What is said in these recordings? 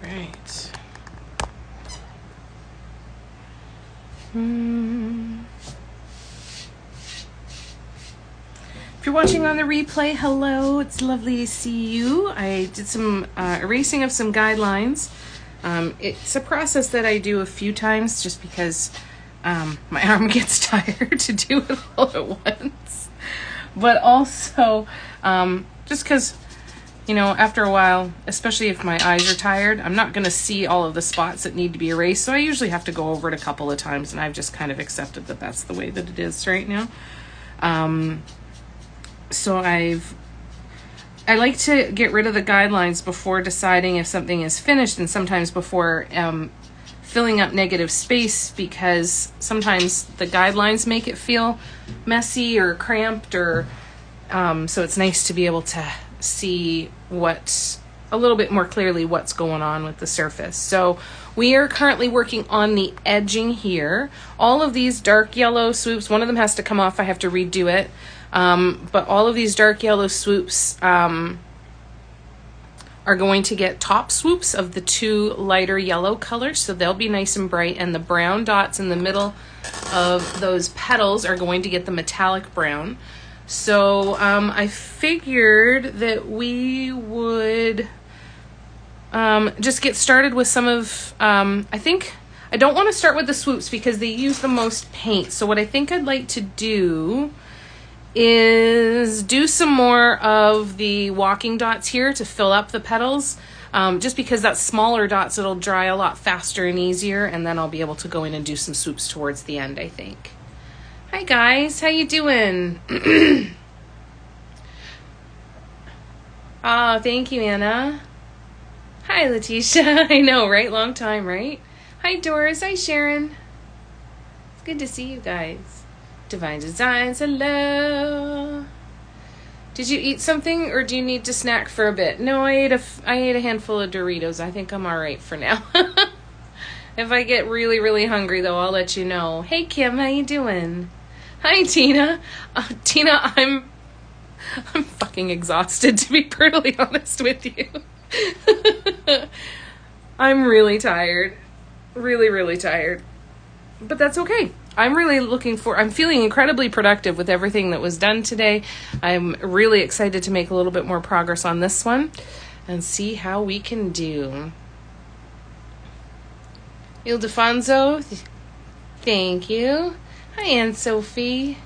Right. If you're watching on the replay, hello. It's lovely to see you. I did some erasing of some guidelines. It's a process that I do a few times just because my arm gets tired to do it all at once. But also just because, you know, after a while, especially if my eyes are tired, I'm not going to see all of the spots that need to be erased. So I usually have to go over it a couple of times, and I've just kind of accepted that that's the way that it is right now. So I like to get rid of the guidelines before deciding if something is finished, and sometimes before filling up negative space, because sometimes the guidelines make it feel messy or cramped, or so it's nice to be able to see a little bit more clearly what's going on with the surface. So we are currently working on the edging here. All of these dark yellow swoops, one of them has to come off, I have to redo it. But all of these dark yellow swoops are going to get top swoops of the two lighter yellow colors, so they'll be nice and bright, and the brown dots in the middle of those petals are going to get the metallic brown. So I figured that we would just get started with some of, I don't want to start with the swoops because they use the most paint. So what I think I'd like to do is do some more of the walking dots here to fill up the petals, just because that's smaller dots, it'll dry a lot faster and easier, and then I'll be able to go in and do some swoops towards the end, I think. Hi guys, how you doing? Oh, thank you, Anna. Hi, Letitia. I know, right? Long time, right? Hi, Doris. Hi, Sharon. It's good to see you guys. Divine Designs, hello. Did you eat something, or do you need to snack for a bit? No, I ate a handful of Doritos. I think I'm all right for now. If I get really, really hungry, though, I'll let you know. Hey, Kim, how you doing? Hi, Tina. Tina, I'm fucking exhausted, to be brutally honest with you. I'm really tired. Really, really tired. But that's okay. I'm feeling incredibly productive with everything that was done today. I'm really excited to make a little bit more progress on this one and see how we can do. Ildefonso, thank you. Hi, Aunt Sophie.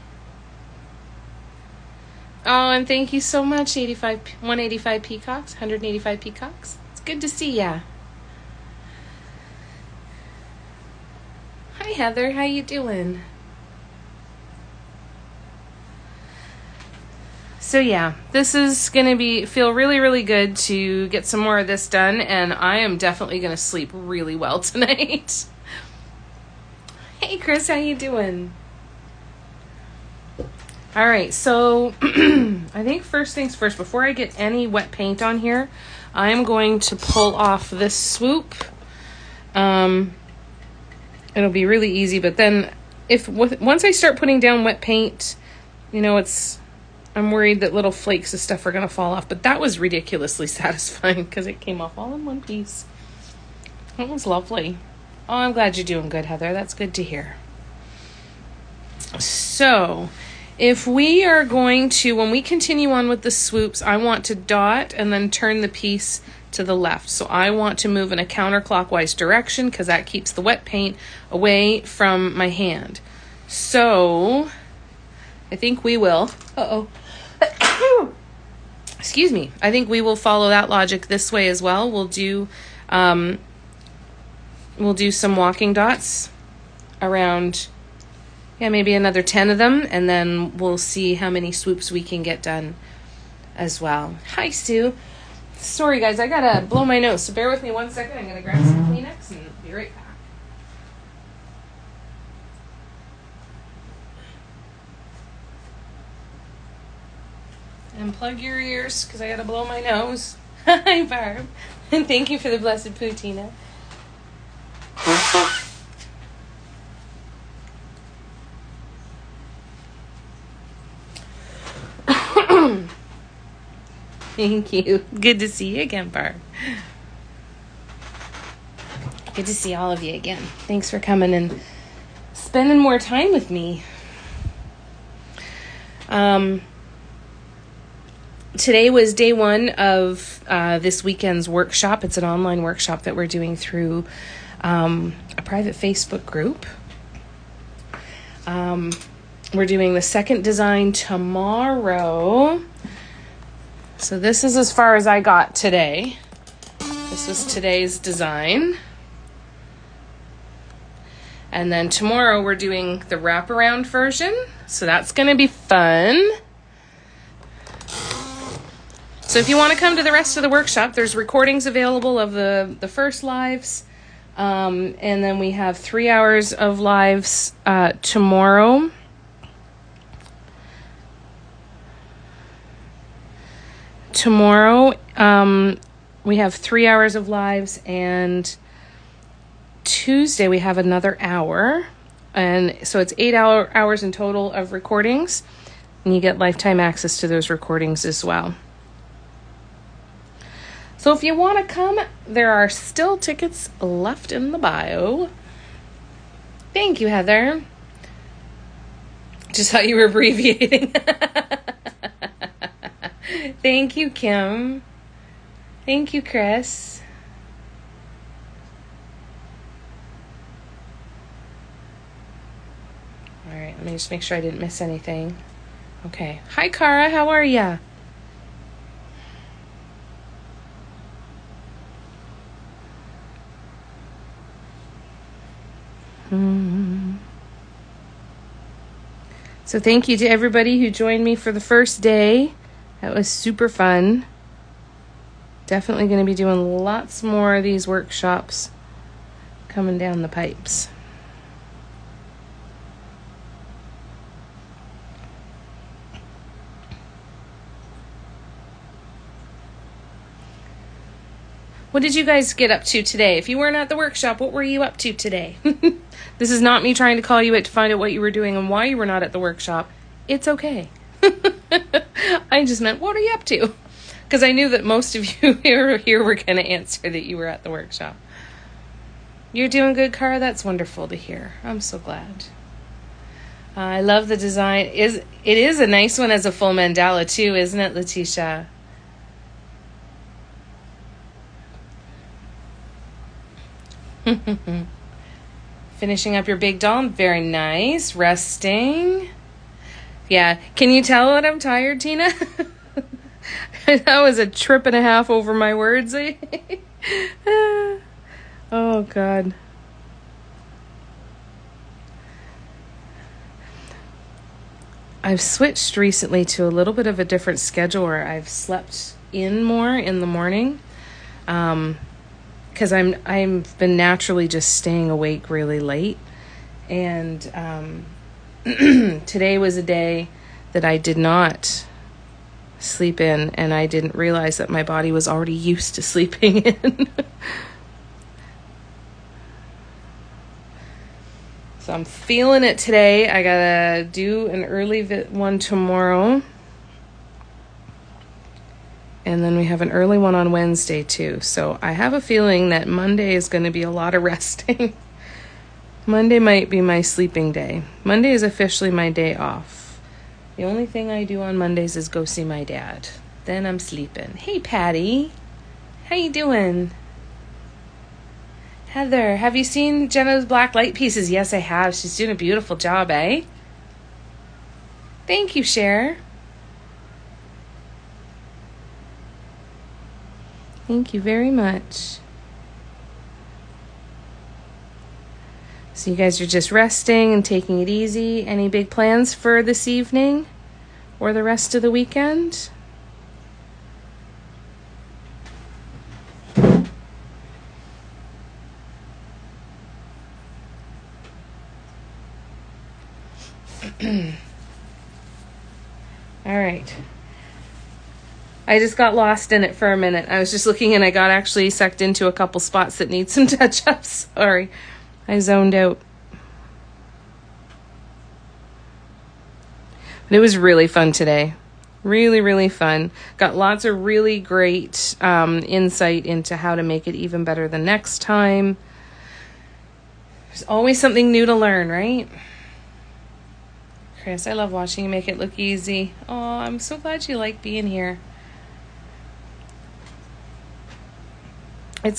Oh, and thank you so much, 185 peacocks, 185 peacocks. It's good to see ya. Hi, Heather. How you doing? So yeah, this is going to feel really, really good to get some more of this done, and I am definitely going to sleep really well tonight. Hey, Chris. How you doing? All right, so I think first things first, before I get any wet paint on here, I'm going to pull off this swoop. It'll be really easy, but then once I start putting down wet paint, you know, I'm worried that little flakes of stuff are going to fall off, but that was ridiculously satisfying because it came off all in one piece. That was lovely. Oh, I'm glad you're doing good, Heather. That's good to hear. So if we are going to, when we continue on with the swoops, I want to dot and then turn the piece to the left. So I want to move in a counterclockwise direction because that keeps the wet paint away from my hand. So I think we will, excuse me. I think we will follow that logic this way as well. We'll do some walking dots around, maybe another 10 of them, and then we'll see how many swoops we can get done as well. Hi, Sue. Sorry, guys, I gotta blow my nose, so bear with me 1 second. I'm gonna grab some Kleenex and be right back. And plug your ears, because I gotta blow my nose. Hi, Barb. And thank you for the blessed poutine. Thank you. Good to see you again, Barb. Good to see all of you again. Thanks for coming and spending more time with me. Today was day one of this weekend's workshop. It's an online workshop that we're doing through a private Facebook group. We're doing the second design tomorrow. So this is as far as I got today. This was today's design. And then tomorrow we're doing the wraparound version. So that's going to be fun. So if you want to come to the rest of the workshop, there's recordings available of the first lives. And then we have 3 hours of lives tomorrow. Tomorrow, we have 3 hours of lives, and Tuesday we have another hour. And so it's 8 hours in total of recordings, and you get lifetime access to those recordings as well. So if you want to come, there are still tickets left in the bio. Thank you, Heather. Just thought you were abbreviating. Thank you, Kim. Thank you, Chris. All right, let me just make sure I didn't miss anything. Okay. Hi, Cara. How are ya? So thank you to everybody who joined me for the first day. That was super fun. Definitely going to be doing lots more of these workshops coming down the pipes. What did you guys get up to today? If you weren't at the workshop, what were you up to today? This is not me trying to call you out to find out what you were doing and why you were not at the workshop. It's okay. I just meant, what are you up to? Because I knew that most of you here were going to answer that you were at the workshop. You're doing good, Cara? That's wonderful to hear. I'm so glad. I love the design. It is a nice one as a full mandala too, isn't it, Letitia? Finishing up your big doll. Very nice. Resting. Yeah. Can you tell that I'm tired, Tina? That was a trip and a half over my words. Oh, God. I've switched recently to a little bit of a different schedule where I've slept in more in the morning. Because I've been naturally just staying awake really late. And today was a day that I did not sleep in, and I didn't realize that my body was already used to sleeping in. So I'm feeling it today. I gotta do an early one tomorrow. And then we have an early one on Wednesday too. So I have a feeling that Monday is going to be a lot of resting. Monday might be my sleeping day. Monday is officially my day off. The only thing I do on Mondays is go see my dad. Then I'm sleeping. Hey, Patty. How you doing? Heather, have you seen Jenna's black light pieces? Yes, I have. She's doing a beautiful job, eh? Thank you, Cher. Thank you very much. So you guys are just resting and taking it easy. Any big plans for this evening or the rest of the weekend? All right. I just got lost in it for a minute. I was just looking and I got actually sucked into a couple spots that need some touch-ups. Sorry. I zoned out. But it was really fun today. Really, really fun. Got lots of really great insight into how to make it even better the next time. There's always something new to learn, right? Chris, I love watching you make it look easy. Oh, I'm so glad you like being here. You're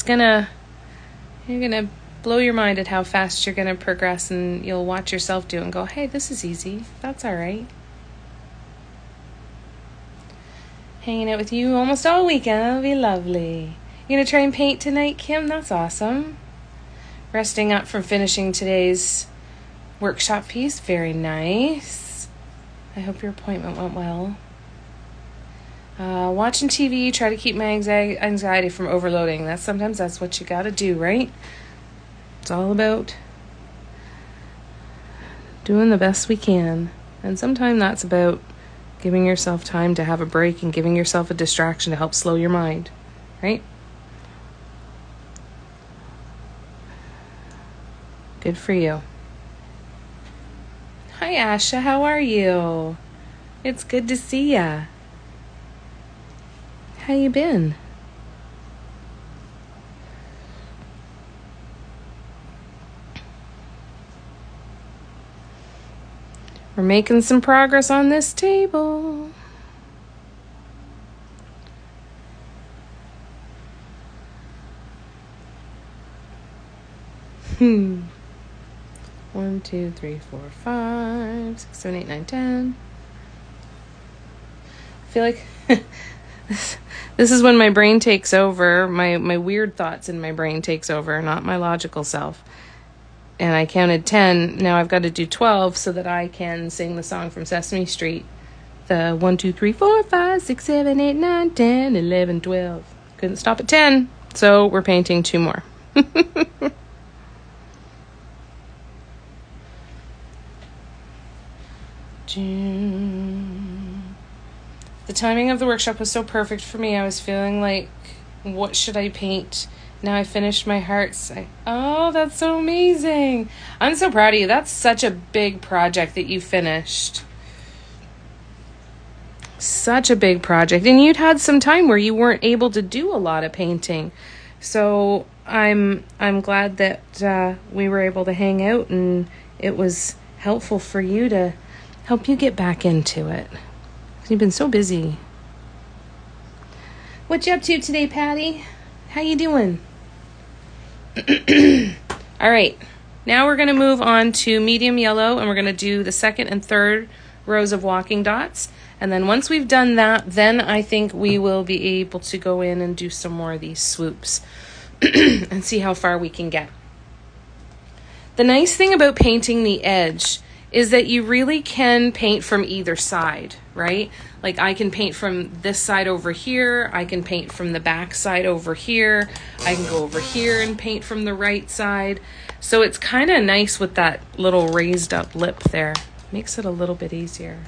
gonna blow your mind at how fast you're gonna progress, and you'll watch yourself do it and go, hey, this is easy. That's all right. Hanging out with you almost all weekend. That'll be lovely. You gonna try and paint tonight, Kim? That's awesome. Resting up from finishing today's workshop piece. Very nice. I hope your appointment went well. Watching TV, try to keep my anxiety from overloading. Sometimes that's what you gotta do, right? It's all about doing the best we can. And sometimes that's about giving yourself time to have a break and giving yourself a distraction to help slow your mind, right? Good for you. Hi, Asha. How are you? It's good to see ya. How you been? We're making some progress on this table. One, 2, 3, 4, 5, 6, 7, 8, 9, 10. I feel like this is when my brain takes over. My weird thoughts in my brain takes over, not my logical self. And I counted 10. Now I've got to do 12 so that I can sing the song from Sesame Street. The 1, 2, 3, 4, 5, 6, 7, 8, 9, 10, 11, 12. Couldn't stop at 10. So we're painting 2 more. The timing of the workshop was so perfect for me. I was feeling like, what should I paint? Now I finished my hearts. Oh, that's so amazing. I'm so proud of you. That's such a big project that you finished. Such a big project. And you'd had some time where you weren't able to do a lot of painting. So I'm glad that we were able to hang out, and it was helpful for you to help you get back into it. You've been so busy. What you up to today, Patty? How you doing? All right. Now we're going to move on to medium yellow, and we're going to do the second and third rows of walking dots. And then once we've done that, then I think we will be able to go in and do some more of these swoops and see how far we can get. The nice thing about painting the edge is that you really can paint from either side, right? Like I can paint from this side over here. I can paint from the back side over here. I can go over here and paint from the right side. So it's kind of nice with that little raised up lip there. Makes it a little bit easier.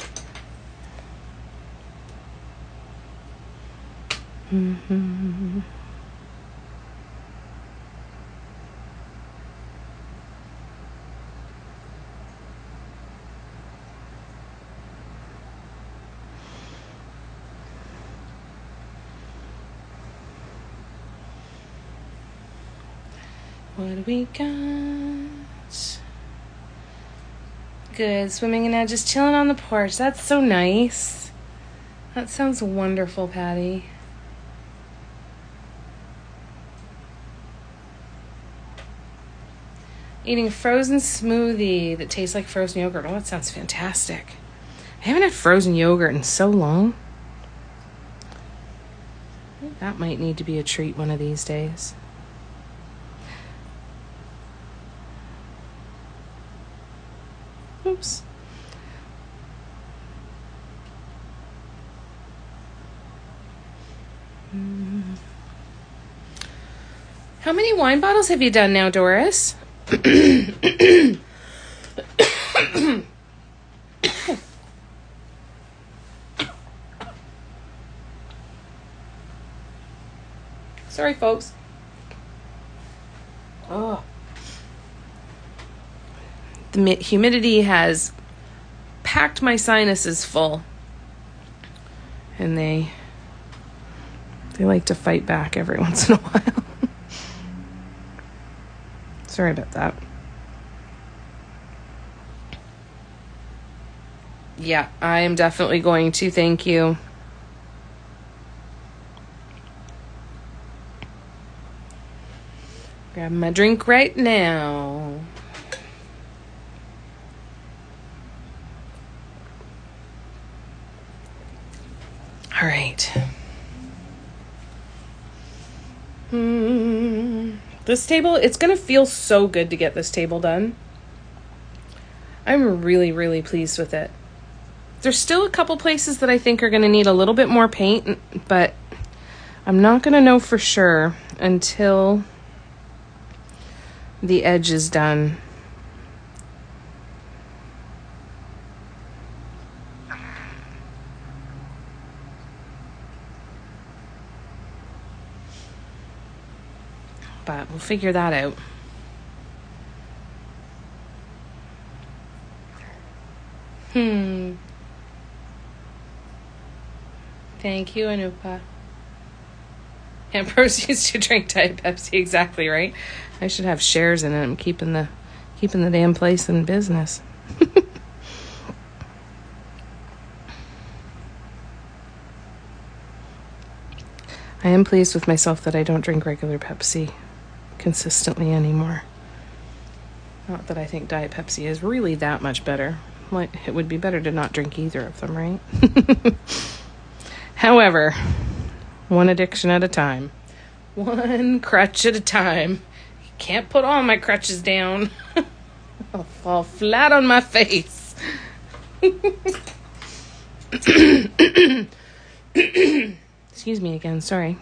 Mm-hmm. What do we got? Good. Swimming and now just chilling on the porch. That's so nice. That sounds wonderful, Patty. Eating a frozen smoothie that tastes like frozen yogurt. Oh, that sounds fantastic. I haven't had frozen yogurt in so long. That might need to be a treat one of these days. Oops. How many wine bottles have you done now, Doris? Sorry, folks. Oh. The humidity has packed my sinuses full, and they like to fight back every once in a while. Sorry about that. Yeah, I am definitely going to. Thank you. Grab my drink right now. All right. This table, it's going to feel so good to get this table done. I'm really, really pleased with it. There's still a couple places that I think are going to need a little bit more paint, but I'm not going to know for sure until the edge is done. But we'll figure that out. Thank you, Anupa. Ambrose used to drink Diet Pepsi, exactly right. I should have shares in it. I'm keeping the damn place in business. I am pleased with myself that I don't drink regular Pepsi consistently anymore. Not that I think Diet Pepsi is really that much better. Like, it would be better to not drink either of them, right? However, one addiction at a time. One crutch at a time. Can't put all my crutches down. I'll fall flat on my face. Excuse me again, sorry.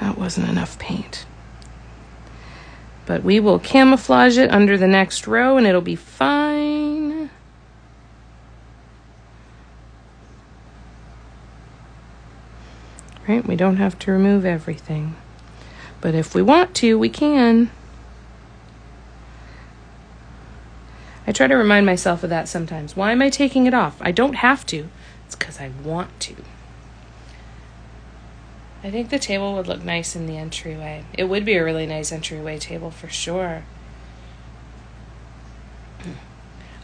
That wasn't enough paint. But we will camouflage it under the next row and it'll be fine. Right? We don't have to remove everything. But if we want to, we can. I try to remind myself of that sometimes. Why am I taking it off? I don't have to. It's because I want to. I think the table would look nice in the entryway. It would be a really nice entryway table for sure.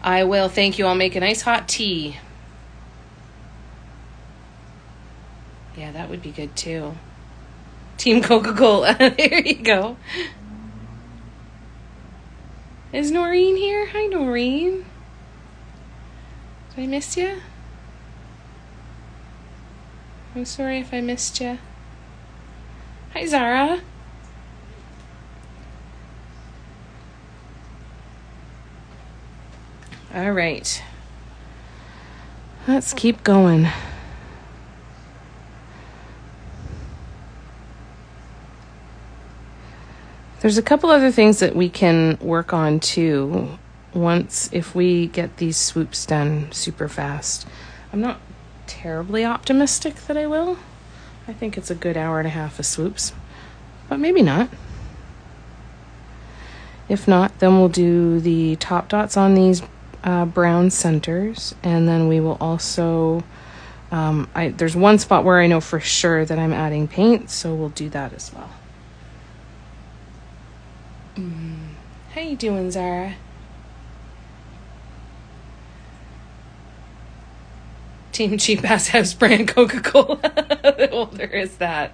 I will. Thank you. I'll make a nice hot tea. Yeah, that would be good too. Team Coca-Cola. There you go. Is Noreen here? Hi, Noreen. Did I miss you? I'm sorry if I missed you. Hi, Zara. All right. Let's keep going. There's a couple other things that we can work on too if we get these swoops done super fast. I'm not terribly optimistic that I will. I think it's a good hour and a half of swoops, but maybe not. If not, then we'll do the top dots on these brown centers, and then we will also, there's one spot where I know for sure that I'm adding paint, so we'll do that as well. How you doing, Zara? Team Cheap Ass House brand Coca-Cola. Well, there is that.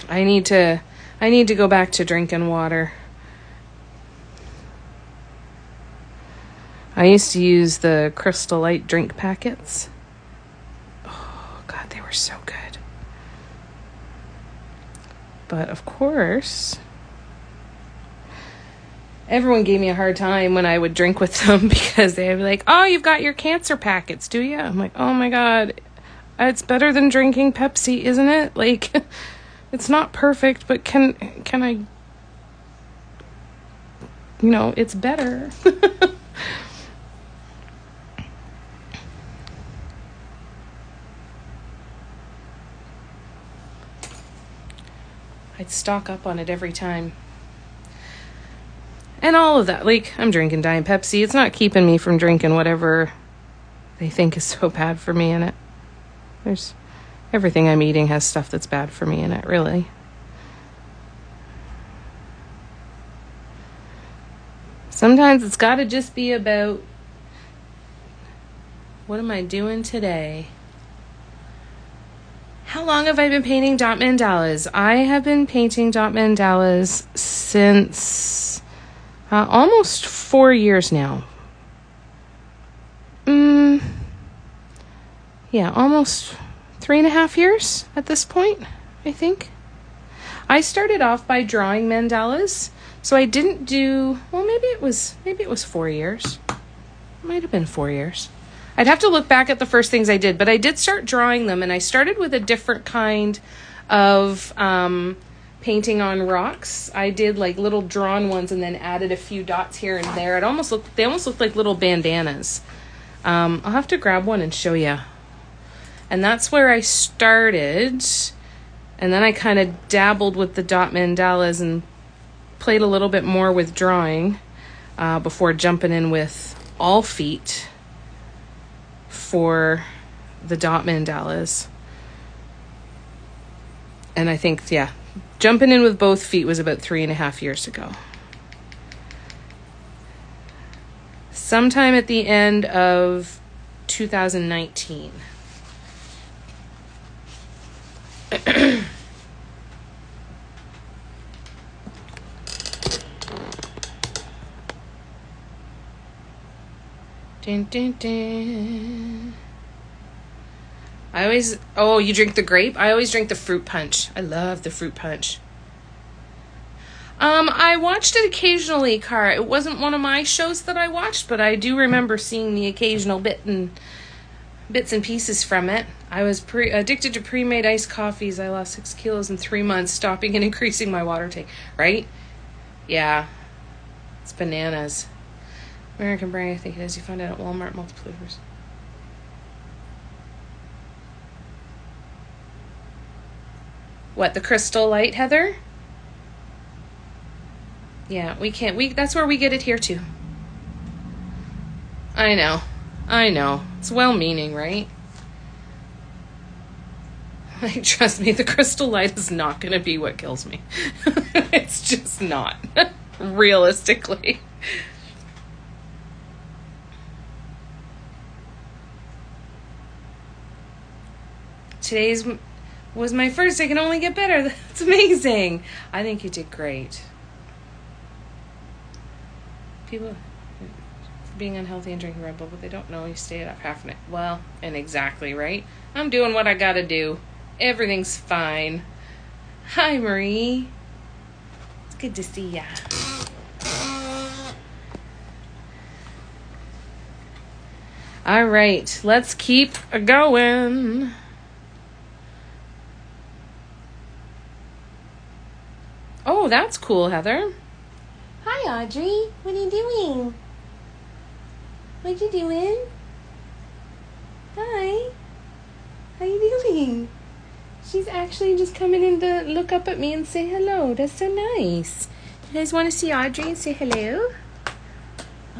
I need to go back to drinking water. I used to use the Crystal Light drink packets. Oh, God, they were so good. But, of course, everyone gave me a hard time when I would drink with them because they'd be like, oh, you've got your cancer packets, do you? I'm like, oh, my God, it's better than drinking Pepsi, isn't it? Like, it's not perfect, but can I, it's better. I'd stock up on it every time. And all of that. Like, I'm drinking Diet Pepsi. It's not keeping me from drinking whatever they think is so bad for me in it. Everything I'm eating has stuff that's bad for me in it, really. Sometimes it's got to just be about, what am I doing today? How long have I been painting dot mandalas? I have been painting dot mandalas since almost 4 years now. Yeah, almost 3.5 years at this point, I think. I started off by drawing mandalas, so I didn't do, well, maybe it was 4 years. It might have been 4 years. I'd have to look back at the first things I did, but I did start drawing them, and I started with a different kind of painting on rocks. I did like little drawn ones and then added a few dots here and there. They almost looked like little bandanas. I'll have to grab one and show you. And that's where I started, and then I kind of dabbled with the dot mandalas and played a little bit more with drawing before jumping in with all feet for the dot mandalas. And I think, yeah, jumping in with both feet was about 3.5 years ago. Sometime at the end of 2019. Dun, dun, dun. Oh, you drink the grape? I always drink the fruit punch. I love the fruit punch. I watched it occasionally, Cara. It wasn't one of my shows that I watched, but I do remember seeing the occasional bits and pieces from it. I was addicted to pre-made iced coffees. I lost 6 kilos in 3 months, stopping and increasing my water take. Right? Yeah. It's bananas. American brand, I think it is. You find it at Walmart, multiple flavors. What, the Crystal Light, Heather? Yeah, that's where we get it here too. I know. It's well-meaning, right? Like, trust me, the Crystal Light is not going to be what kills me. It's just not. Realistically. Today's was my first. I can only get better. That's amazing. I think you did great. People being unhealthy and drinking Red Bull, but they don't know you stay up half an hour. Well, and exactly, right? I'm doing what I gotta do. Everything's fine. Hi, Marie. It's good to see ya. All right, let's keep going. Oh, that's cool, Heather. Hi, Audrey. What are you doing? What you doing? Hi. How you doing? She's actually just coming in to look up at me and say hello. That's so nice. You guys want to see Audrey and say hello?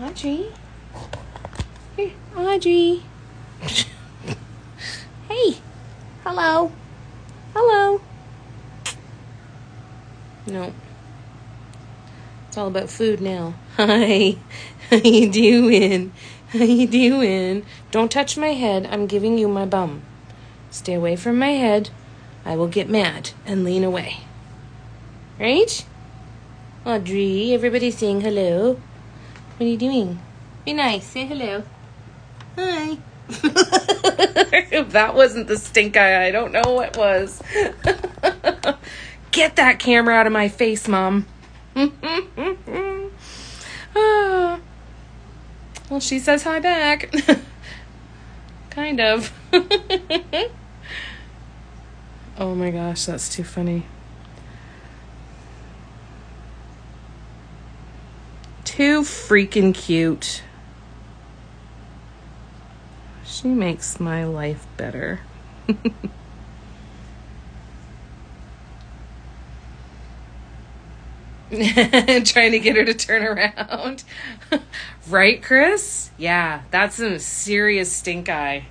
Audrey. Here, Audrey. Hey. Hello. Hello. No. It's all about food now. Hi. How you doing? How you doing? Don't touch my head. I'm giving you my bum. Stay away from my head. I will get mad and lean away. Right? Audrey, everybody's saying hello. What are you doing? Be nice. Say hello. Hi. If that wasn't the stink eye, I don't know what was. Get that camera out of my face, Mom. Well, she says hi back. Kind of. Oh my gosh, that's too funny. Too freaking cute. She makes my life better. Trying to get her to turn around. Right, Chris? Yeah, that's a serious stink eye.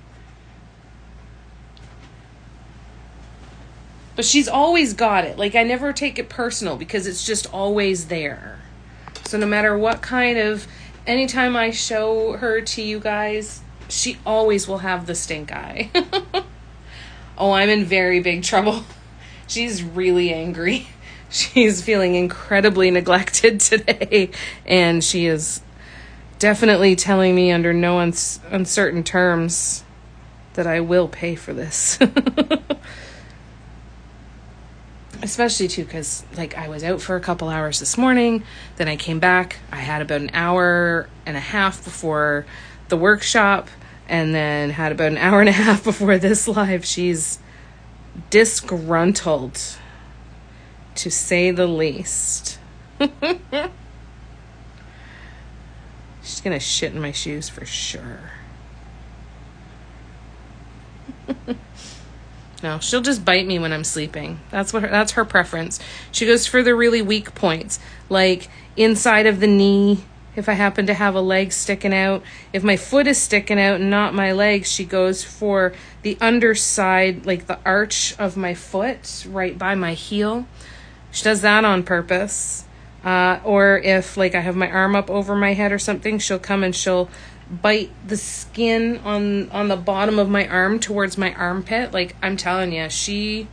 But she's always got it. Like, I never take it personal because it's just always there. So no matter what kind of, anytime I show her to you guys, she always will have the stink eye. Oh, I'm in very big trouble. She's really angry. She's feeling incredibly neglected today, and she is definitely telling me under no uncertain terms that I will pay for this. Especially too, because like I was out for a couple hours this morning, then I came back. I had about an hour and a half before the workshop, and then had about an hour and a half before this live. She's disgruntled, to say the least. She's gonna shit in my shoes for sure. No, she'll just bite me when I'm sleeping. That's her preference. She goes for the really weak points, like inside of the knee. If I happen to have a leg sticking out, if my foot is sticking out and not my leg, she goes for the underside, like the arch of my foot right by my heel. She does that on purpose. Or if like I have my arm up over my head or something, she'll come and she'll bite the skin on the bottom of my arm towards my armpit. Like, I'm telling you, she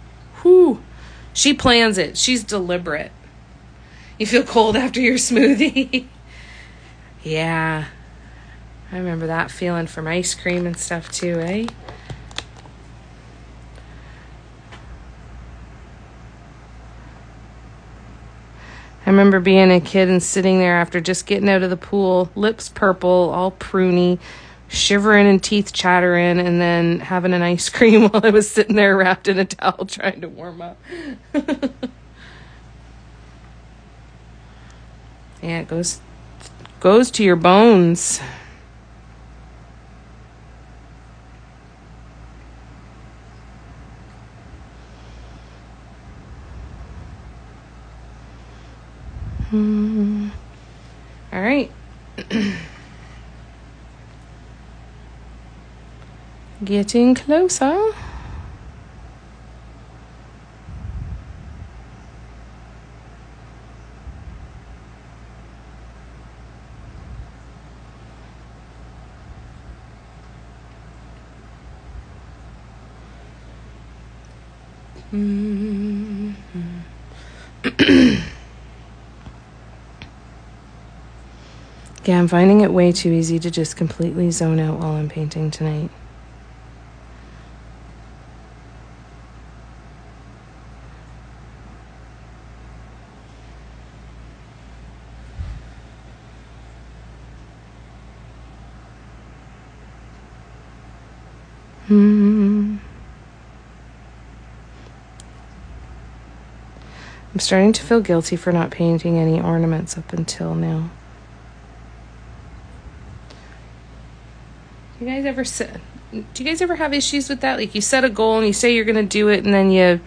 plans it. She's deliberate. You feel cold after your smoothie? Yeah. I remember that feeling from ice cream and stuff too, eh? I remember being a kid and sitting there after just getting out of the pool, lips purple, all pruny, shivering and teeth chattering, and then having an ice cream while I was sitting there wrapped in a towel trying to warm up. Yeah, it goes to your bones. All right. Getting closer. Yeah, I'm finding it way too easy to just completely zone out while I'm painting tonight. I'm starting to feel guilty for not painting any ornaments up until now. Do you guys ever have issues with that? Like, you set a goal and you say you're going to do it and then you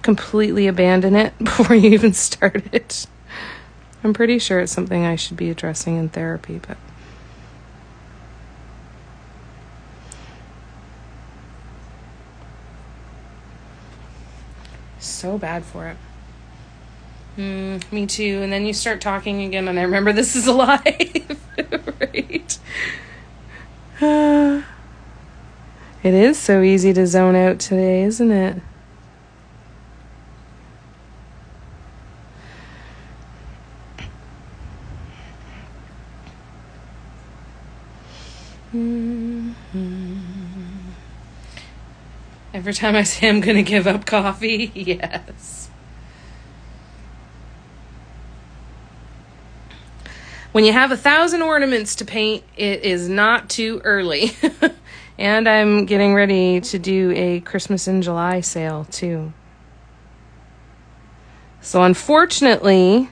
completely abandon it before you even start it. I'm pretty sure it's something I should be addressing in therapy, but so bad for it. Me too. And then you start talking again and I remember this is alive. Right? It is so easy to zone out today, isn't it? Every time I say I'm going to give up coffee, yes. When you have 1,000 ornaments to paint, it is not too early. And I'm getting ready to do a Christmas in July sale too. So unfortunately,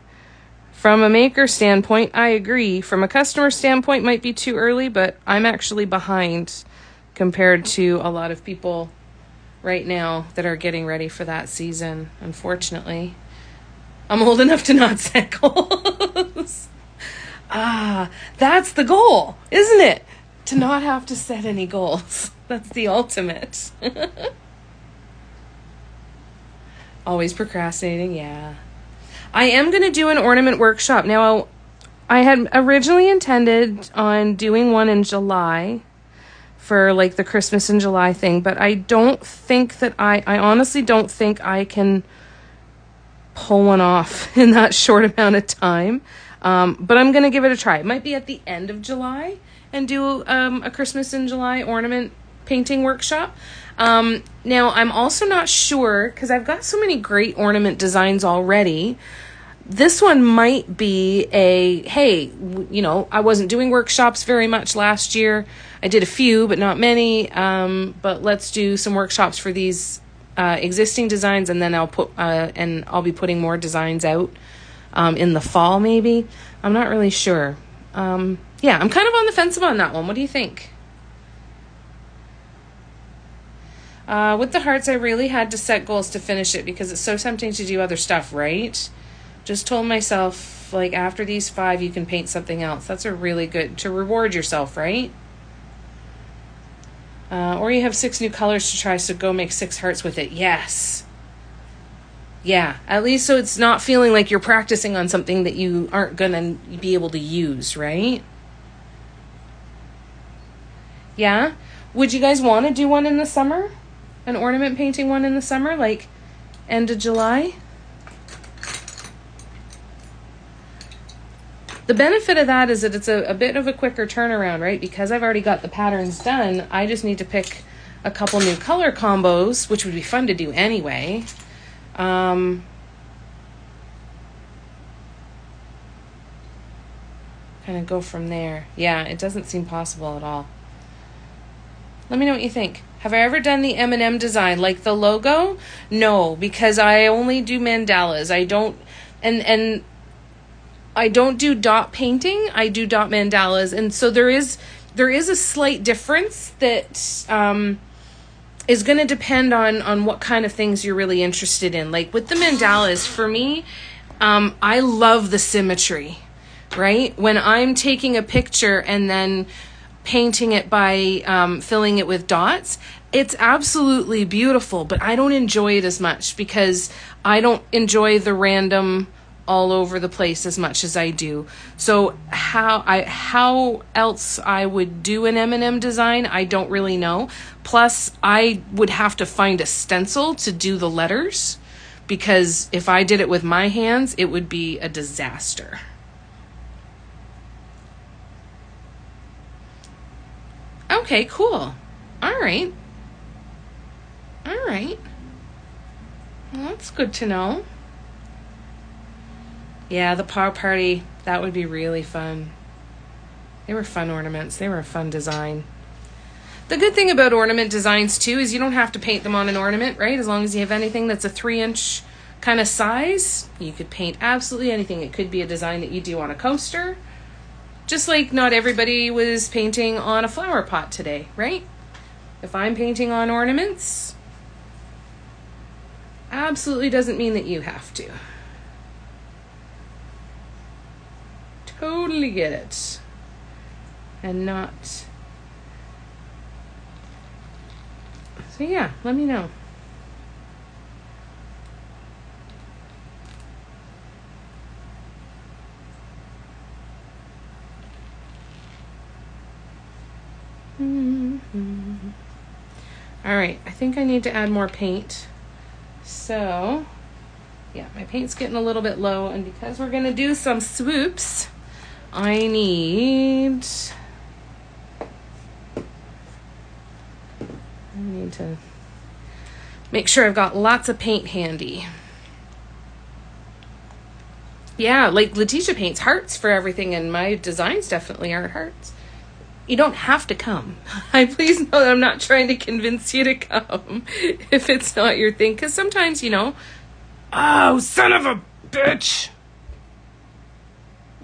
from a maker standpoint, I agree. From a customer standpoint, might be too early, but I'm actually behind compared to a lot of people right now that are getting ready for that season, unfortunately. I'm old enough to not set goals. That's the goal, isn't it? To not have to set any goals. That's the ultimate. Always procrastinating, yeah. I am going to do an ornament workshop. Now, I had originally intended on doing one in July for like the Christmas in July thing, but I don't think that I honestly don't think I can pull one off in that short amount of time. But I'm going to give it a try. It might be at the end of July and do a Christmas in July ornament painting workshop. Now, I'm also not sure, because I've got so many great ornament designs already. This one might be hey, I wasn't doing workshops very much last year. I did a few, but not many. But let's do some workshops for these existing designs, and then I'll be putting more designs out in the fall, maybe. I'm not really sure. Yeah, I'm kind of on the fence about that one. What do you think? With the hearts, I really had to set goals to finish it because it's so tempting to do other stuff, right? Just told myself, like, after these 5, you can paint something else. That's a really good, to reward yourself, right? Or you have 6 new colors to try, so go make 6 hearts with it. Yes. Yeah, at least so it's not feeling like you're practicing on something that you aren't going to be able to use, right? Yeah? Would you guys want to do one in the summer? An ornament painting one in the summer, like end of July? The benefit of that is that it's a bit of a quicker turnaround, right? Because I've already got the patterns done, I just need to pick a couple new color combos, which would be fun to do anyway. Kind of go from there. Yeah, it doesn't seem possible at all. Let me know what you think. Have I ever done the M&M design, like the logo? No, because I only do mandalas. I don't, and I don't do dot painting. I do dot mandalas, and so there is a slight difference that is going to depend on what kind of things you're really interested in. Like with the mandalas, for me, I love the symmetry, right? When I'm taking a picture and then painting it by filling it with dots, it's absolutely beautiful, but I don't enjoy it as much because I don't enjoy the random all over the place as much as I do. So how else I would do an M&M design, I don't really know. Plus, I would have to find a stencil to do the letters, because if I did it with my hands, it would be a disaster. Okay, cool. All right. Well, that's good to know. Yeah, the power party, that would be really fun. They were fun ornaments. They were a fun design. The good thing about ornament designs, too, is you don't have to paint them on an ornament, right? As long as you have anything that's a 3-inch kind of size, you could paint absolutely anything. It could be a design that you do on a coaster. Just like not everybody was painting on a flower pot today, right? If I'm painting on ornaments, absolutely doesn't mean that you have to. Totally get it. And not. So yeah, let me know. All right, I think I need to add more paint. So, yeah, my paint's getting a little bit low, and because we're going to do some swoops, I need to make sure I've got lots of paint handy. Yeah, like Letitia paints hearts for everything, and my designs definitely aren't hearts. You don't have to come. Please know that I'm not trying to convince you to come if it's not your thing. Because sometimes, oh, son of a bitch.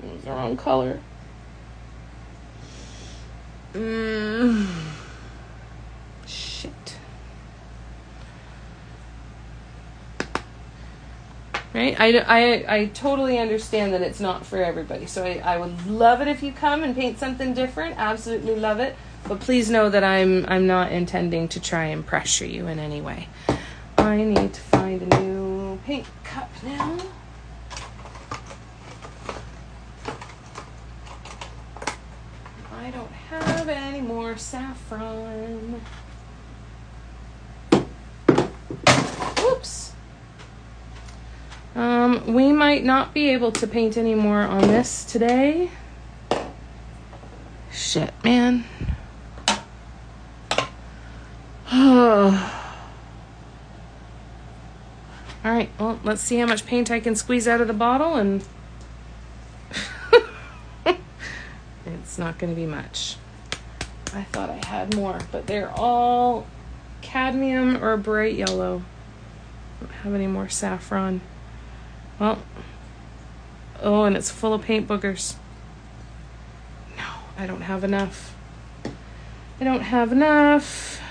It was the wrong color. Shit. Right? I totally understand that it's not for everybody. So I would love it if you come and paint something different. Absolutely love it. But please know that I'm not intending to try and pressure you in any way. I need to find a new paint cup now. I don't have any more saffron. Whoops. We might not be able to paint anymore on this today. Shit, man. All right, well, let's see how much paint I can squeeze out of the bottle, and it's not going to be much. I thought I had more, but they're all cadmium or bright yellow. I don't have any more saffron. Well, oh, and it's full of paint boogers. No, I don't have enough. I don't have enough.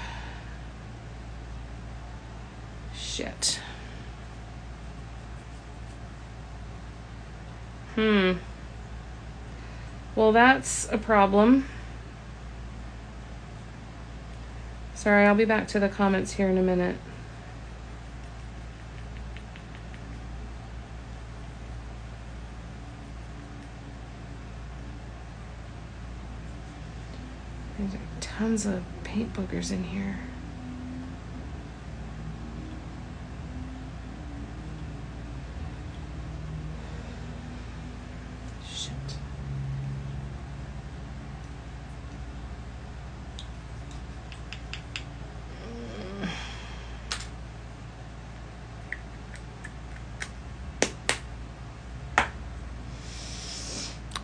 Shit. Well, that's a problem. Sorry, I'll be back to the comments here in a minute. There's tons of paint boogers in here. Shit.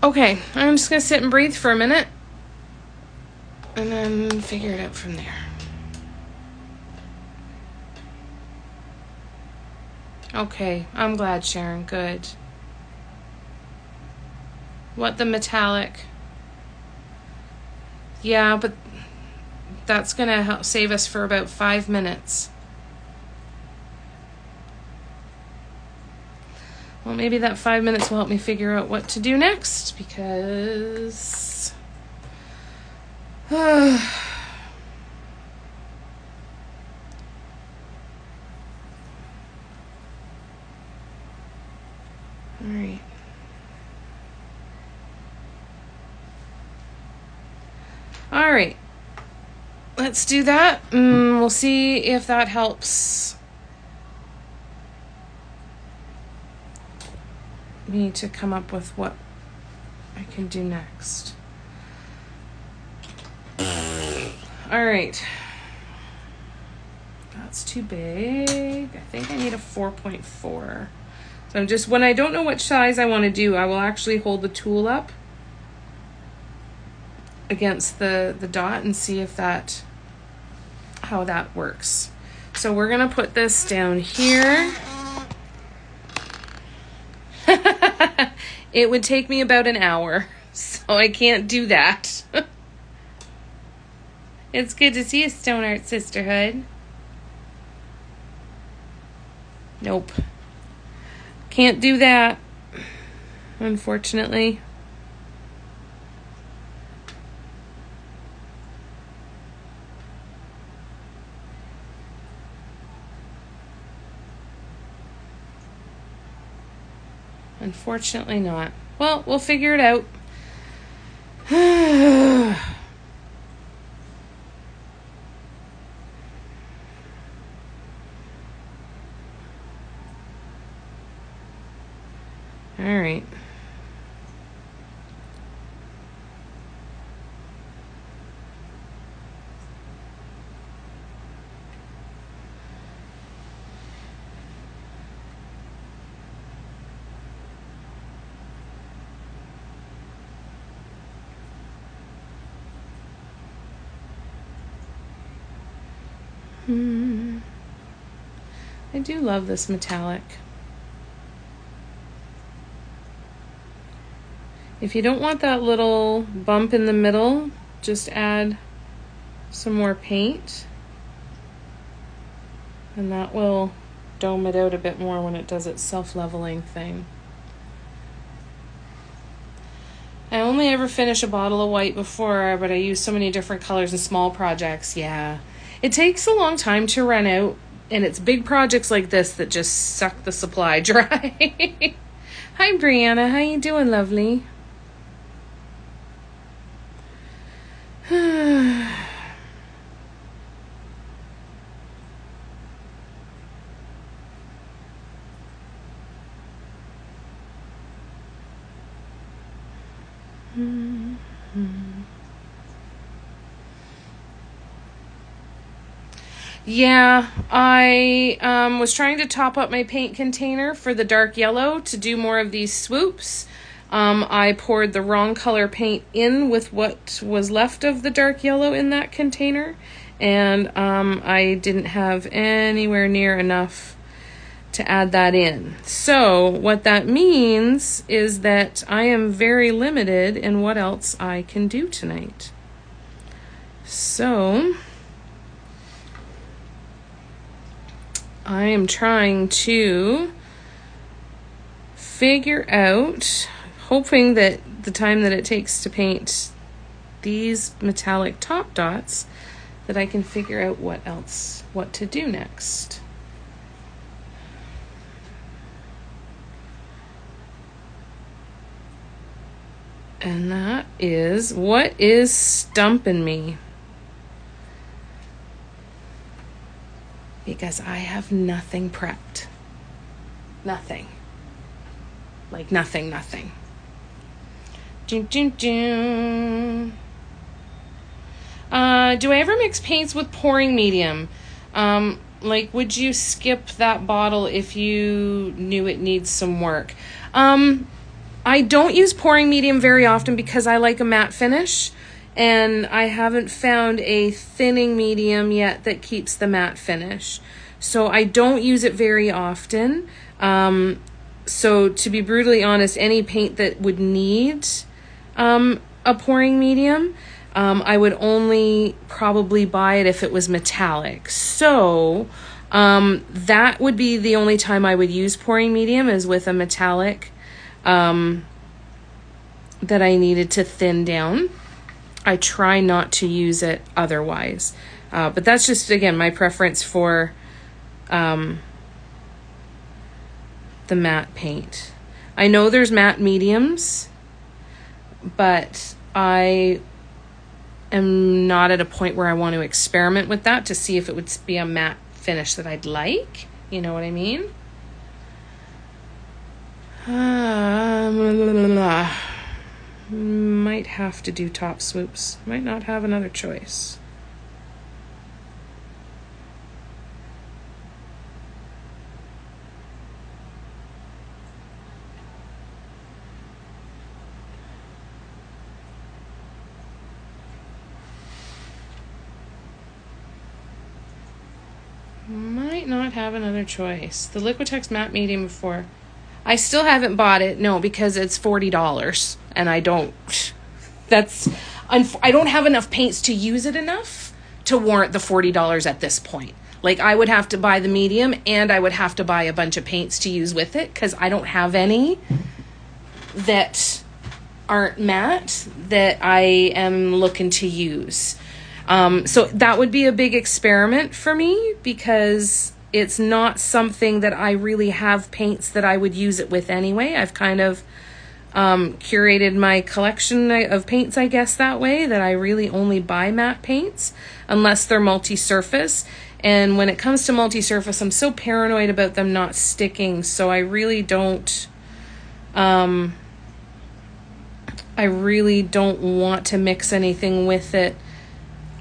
Okay, I'm just gonna sit and breathe for a minute and then figure it out from there. Okay, I'm glad, Sharon. Good. What, the metallic? Yeah, but that's gonna help save us for about 5 minutes. Well, maybe that 5 minutes will help me figure out what to do next, because all right. All right. Let's do that. We'll see if that helps me to come up with what I can do next. All right. That's too big. I think I need a 4.4. So I'm just, when I don't know which size I want to do, I will actually hold the tool up against the dot and see if that, how that works. So we're gonna put this down here. It would take me about an hour, so I can't do that. It's good to see you, Stone Art Sisterhood. Nope. Can't do that, unfortunately. Unfortunately not. Well, we'll figure it out. All right. I do love this metallic. If you don't want that little bump in the middle, just add some more paint, and that will dome it out a bit more when it does its self-leveling thing. I only ever finish a bottle of white before, but I use so many different colors in small projects. Yeah, it takes a long time to run out, and it's big projects like this that just suck the supply dry. Hi, Brianna. How you doing, lovely? Yeah, I was trying to top up my paint container for the dark yellow to do more of these swoops. I poured the wrong color paint in with what was left of the dark yellow in that container, and I didn't have anywhere near enough to add that in. So what that means is that I am very limited in what else I can do tonight. So I am trying to figure out, hoping that the time that it takes to paint these metallic top dots, that I can figure out what to do next. And that is, what is stumping me? Because I have nothing prepped. Nothing. Like nothing. Do I ever mix paints with pouring medium? Like, would you skip that bottle if you knew it needs some work? I don't use pouring medium very often because I like a matte finish, and I haven't found a thinning medium yet that keeps the matte finish. So I don't use it very often. So to be brutally honest, any paint that would need a pouring medium, I would only probably buy it if it was metallic. So that would be the only time I would use pouring medium, is with a metallic that I needed to thin down. I try not to use it otherwise. But that's just, again, my preference for the matte paint. I know there's matte mediums, but I am not at a point where I want to experiment with that to see if it would be a matte finish that I'd like. You know what I mean? Might have to do top swoops. Might not have another choice. Might not have another choice. The Liquitex matte medium before. I still haven't bought it, no, because it's $40, and I don't have enough paints to use it enough to warrant the $40 at this point. Like, I would have to buy the medium, and I would have to buy a bunch of paints to use with it, because I don't have any that aren't matte that I am looking to use. So that would be a big experiment for me, because it's not something that I really have paints that I would use it with anyway. I've kind of curated my collection of paints, I guess, that way, that I really only buy matte paints unless they're multi-surface. And when it comes to multi-surface, I'm so paranoid about them not sticking, so I really don't want to mix anything with it.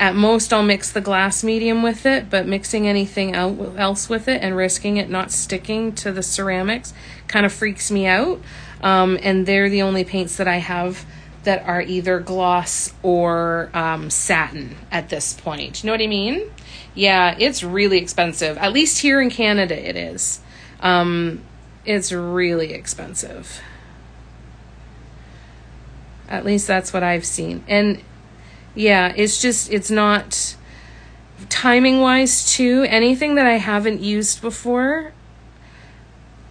At most, I'll mix the glass medium with it, but mixing anything else with it and risking it not sticking to the ceramics kind of freaks me out. And they're the only paints that I have that are either gloss or satin at this point. You know what I mean? Yeah, it's really expensive. At least here in Canada it is. It's really expensive. At least that's what I've seen. And yeah, it's not, timing wise too, anything that I haven't used before,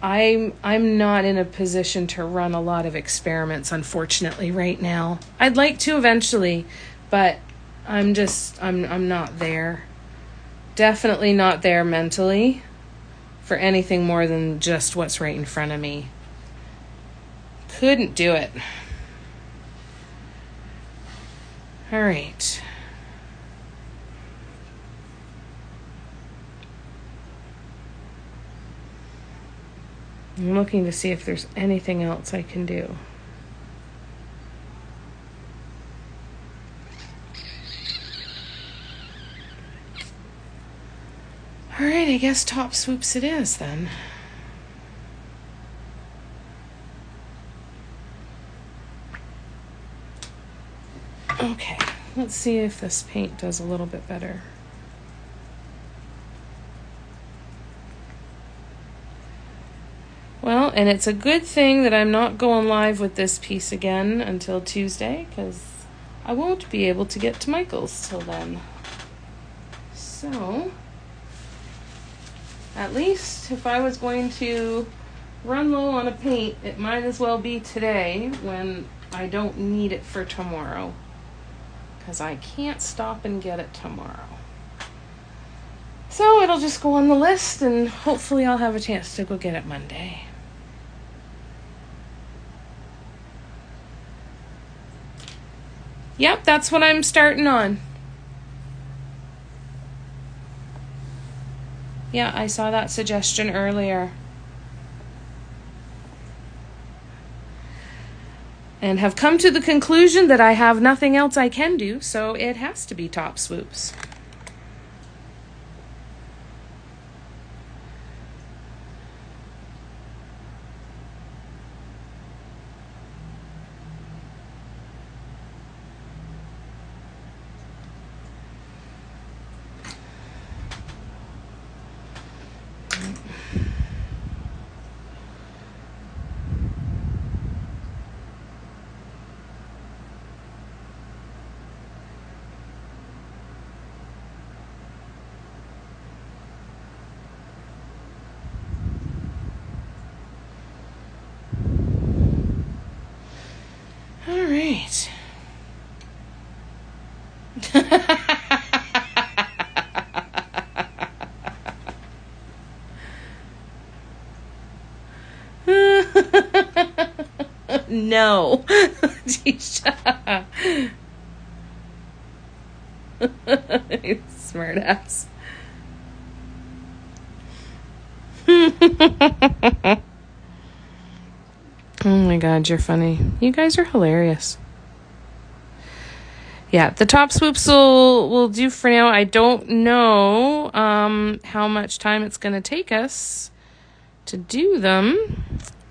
I'm not in a position to run a lot of experiments, unfortunately, right now. I'd like to eventually, but I'm not there. Definitely not there mentally for anything more than just what's right in front of me. Couldn't do it. All right. I'm looking to see if there's anything else I can do. All right, I guess top swoops it is then. Okay, let's see if this paint does a little bit better. Well, and it's a good thing that I'm not going live with this piece again until Tuesday, because I won't be able to get to Michael's till then. So, at least if I was going to run low on a paint, it might as well be today when I don't need it for tomorrow, because I can't stop and get it tomorrow. So it'll just go on the list, and hopefully I'll have a chance to go get it Monday. Yep, that's what I'm starting on. Yeah, I saw that suggestion earlier. And have come to the conclusion that I have nothing else I can do, so it has to be top swoops. All right. No. Smart ass. Oh my God, you're funny. You guys are hilarious. Yeah, the top swoops will do for now. I don't know how much time it's going to take us to do them,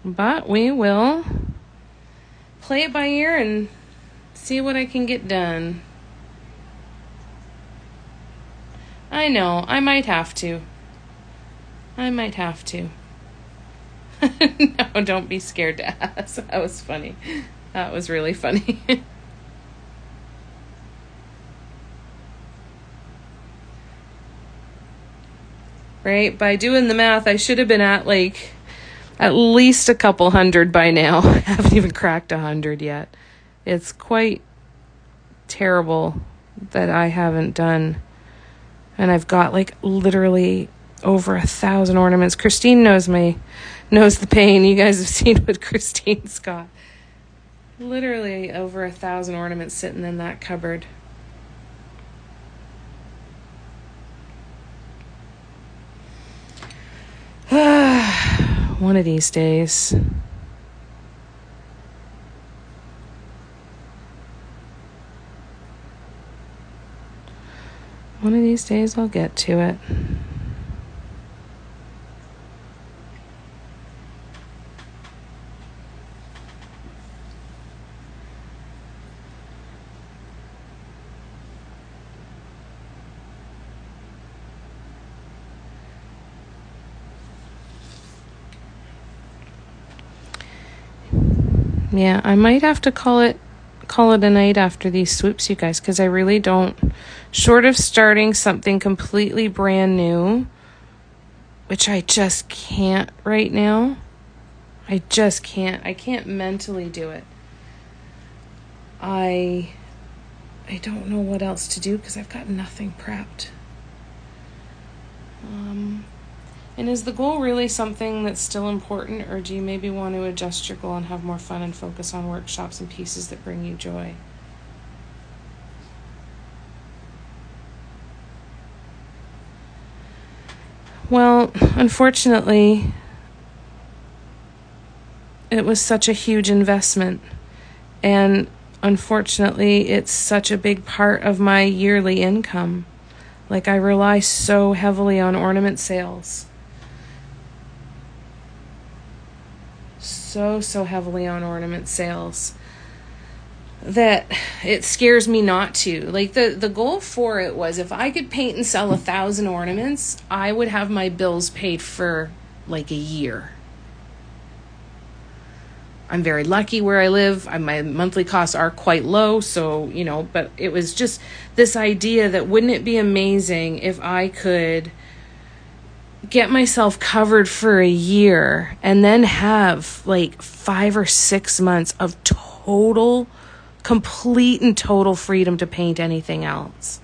but we will play it by ear and see what I can get done. I know, I might have to. No, don't be scared to ask. That was funny. That was really funny. Right? By doing the math, I should have been at like at least a couple hundred by now. I haven't even cracked 100 yet. It's quite terrible that I haven't done. And I've got like literally over 1,000 ornaments. Christine knows the pain. You guys have seen what Christine's got. Literally over 1,000 ornaments sitting in that cupboard. One of these days. One of these days I'll get to it. Yeah, I might have to call it a night after these swoops, you guys, because I really don't, short of starting something completely brand new, which I just can't right now. I just can't. I can't mentally do it. I don't know what else to do because I've got nothing prepped. And is the goal really something that's still important, or do you maybe want to adjust your goal and have more fun and focus on workshops and pieces that bring you joy? Well, unfortunately, it was such a huge investment, and unfortunately, it's such a big part of my yearly income. Like, I rely so heavily on ornament sales. So heavily on ornament sales that it scares me not to. Like, the goal for it was, if I could paint and sell 1,000 ornaments, I would have my bills paid for like a year. I'm very lucky where I live. My monthly costs are quite low, so, you know, but it was just this idea that, wouldn't it be amazing if I could get myself covered for a year and then have like 5 or 6 months of complete and total freedom to paint anything else.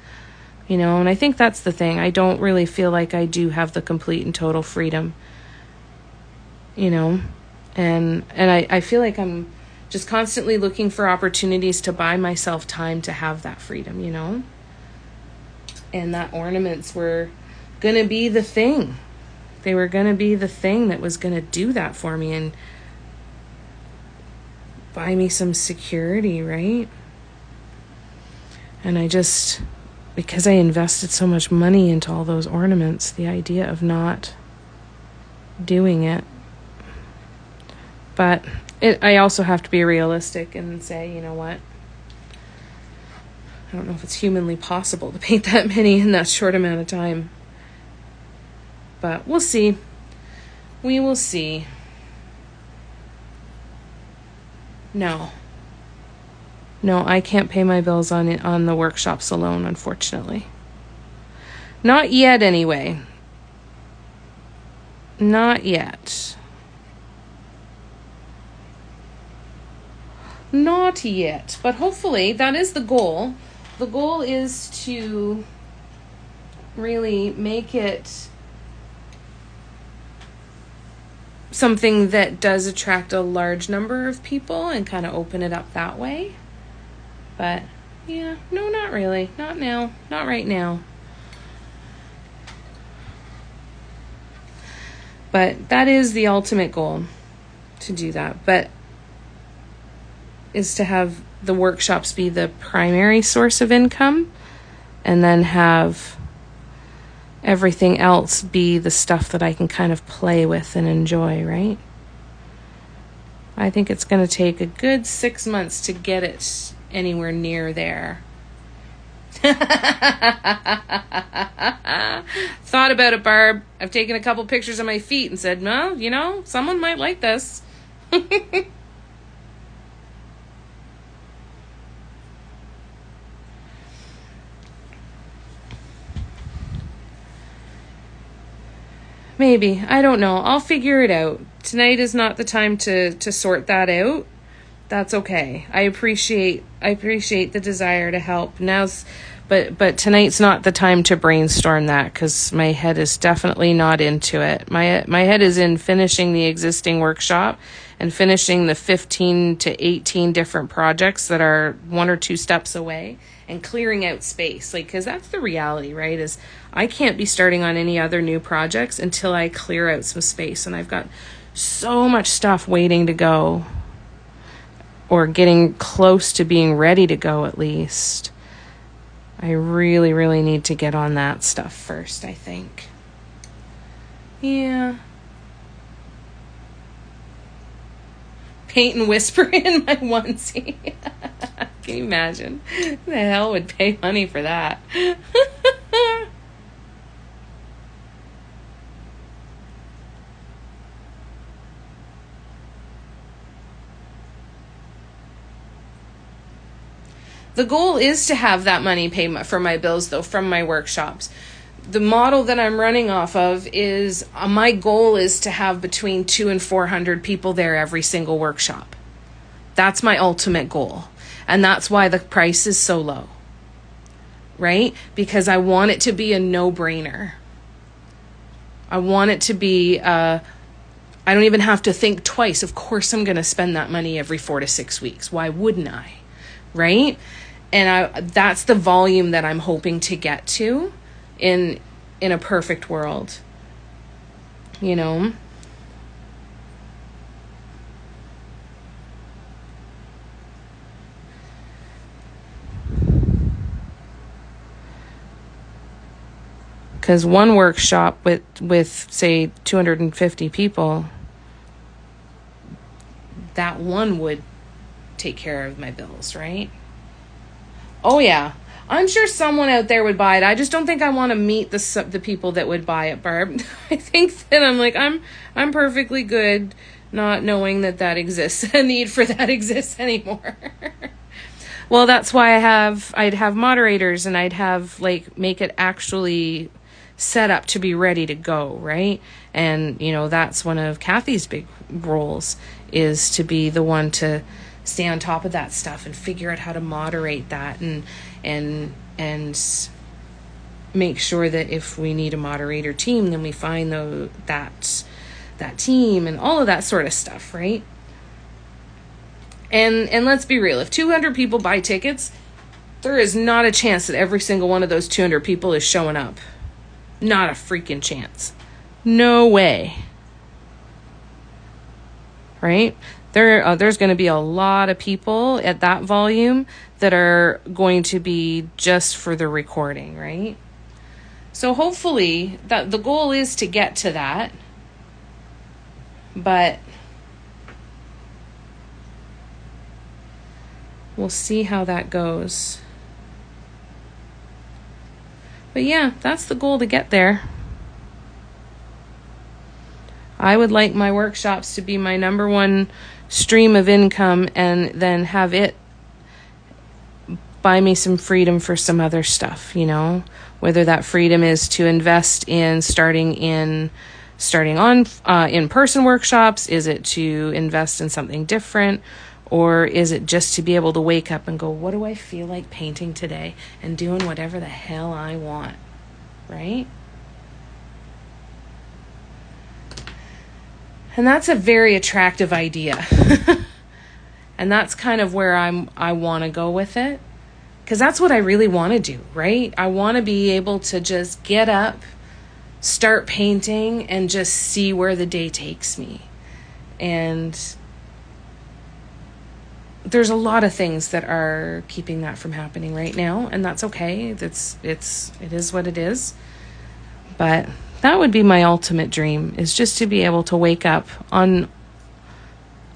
You know, and I think that's the thing. I don't really feel like I do have the complete and total freedom, you know. And I feel like I'm just constantly looking for opportunities to buy myself time to have that freedom, you know? And that ornaments were going to be the thing. They were going to be the thing that was going to do that for me and buy me some security, right? And I just, because I invested so much money into all those ornaments, the idea of not doing it. But I also have to be realistic and say, you know what? I don't know if it's humanly possible to paint that many in that short amount of time. But we'll see. We will see. No, I can't pay my bills on the workshops alone, unfortunately. Not yet, anyway. Not yet. Not yet, but hopefully that is the goal. The goal is to really make it something that does attract a large number of people and kind of open it up that way. But yeah, no, not really. Not now. Not right now. But that is the ultimate goal, to do that. But is to have the workshops be the primary source of income, and then have everything else be the stuff that I can kind of play with and enjoy, right? I think it's going to take a good 6 months to get it anywhere near there. Thought about it, Barb. I've taken a couple pictures of my feet and said, well, you know, someone might like this. Maybe. I don't know. I'll figure it out. Tonight is not the time to sort that out. That's okay. I appreciate the desire to help. But tonight's not the time to brainstorm that, because my head is definitely not into it. My head is in finishing the existing workshop and finishing the 15 to 18 different projects that are 1 or 2 steps away, and clearing out space. Like, because that's the reality, right? Is I can't be starting on any other new projects until I clear out some space. And I've got so much stuff waiting to go, or getting close to being ready to go, at least. I really, really need to get on that stuff first, I think. Yeah. Paint and whisper in my onesie. Can you imagine? Who the hell would pay money for that? The goal is to have that money pay for my bills, though, from my workshops. The model that I'm running off of is, my goal is to have between 200 and 400 people there every single workshop. That's my ultimate goal. And that's why the price is so low, right? Because I want it to be a no-brainer. I want it to be, I don't even have to think twice. Of course I'm going to spend that money every 4 to 6 weeks. Why wouldn't I? Right? And that's the volume that I'm hoping to get to in a perfect world, you know? Because one workshop with say 250 people, that one would take care of my bills, right? Oh yeah, I'm sure someone out there would buy it. I just don't think I want to meet the people that would buy it, Barb. I think that I'm perfectly good not knowing that exists, a need for that exists anymore. Well, that's why I'd have moderators, and I'd have make it actually set up to be ready to go, right? And that's one of Kathy's big roles, is to be the one to stay on top of that stuff and figure out how to moderate that and make sure that if we need a moderator team, then we find that team and all of that sort of stuff, right? And let's be real, if 200 people buy tickets, there is not a chance that every single one of those 200 people is showing up. Not a freaking chance. No way. Right? There's going to be a lot of people at that volume that are going to be just for the recording, right? So hopefully that the goal is to get to that. But we'll see how that goes. But yeah, that's the goal, to get there. I would like my workshops to be my number one stream of income, and then have it buy me some freedom for some other stuff, whether that freedom is to invest in starting on in-person workshops, is it to invest in something different, or is it just to be able to wake up and go, what do I feel like painting today, and doing whatever the hell I want, right? And that's a very attractive idea. And that's kind of where I want to go with it. Because that's what I really want to do, right? I want to be able to just get up, start painting, and just see where the day takes me. And there's a lot of things that are keeping that from happening right now, and that's okay. It is what it is. But that would be my ultimate dream, is just to be able to wake up on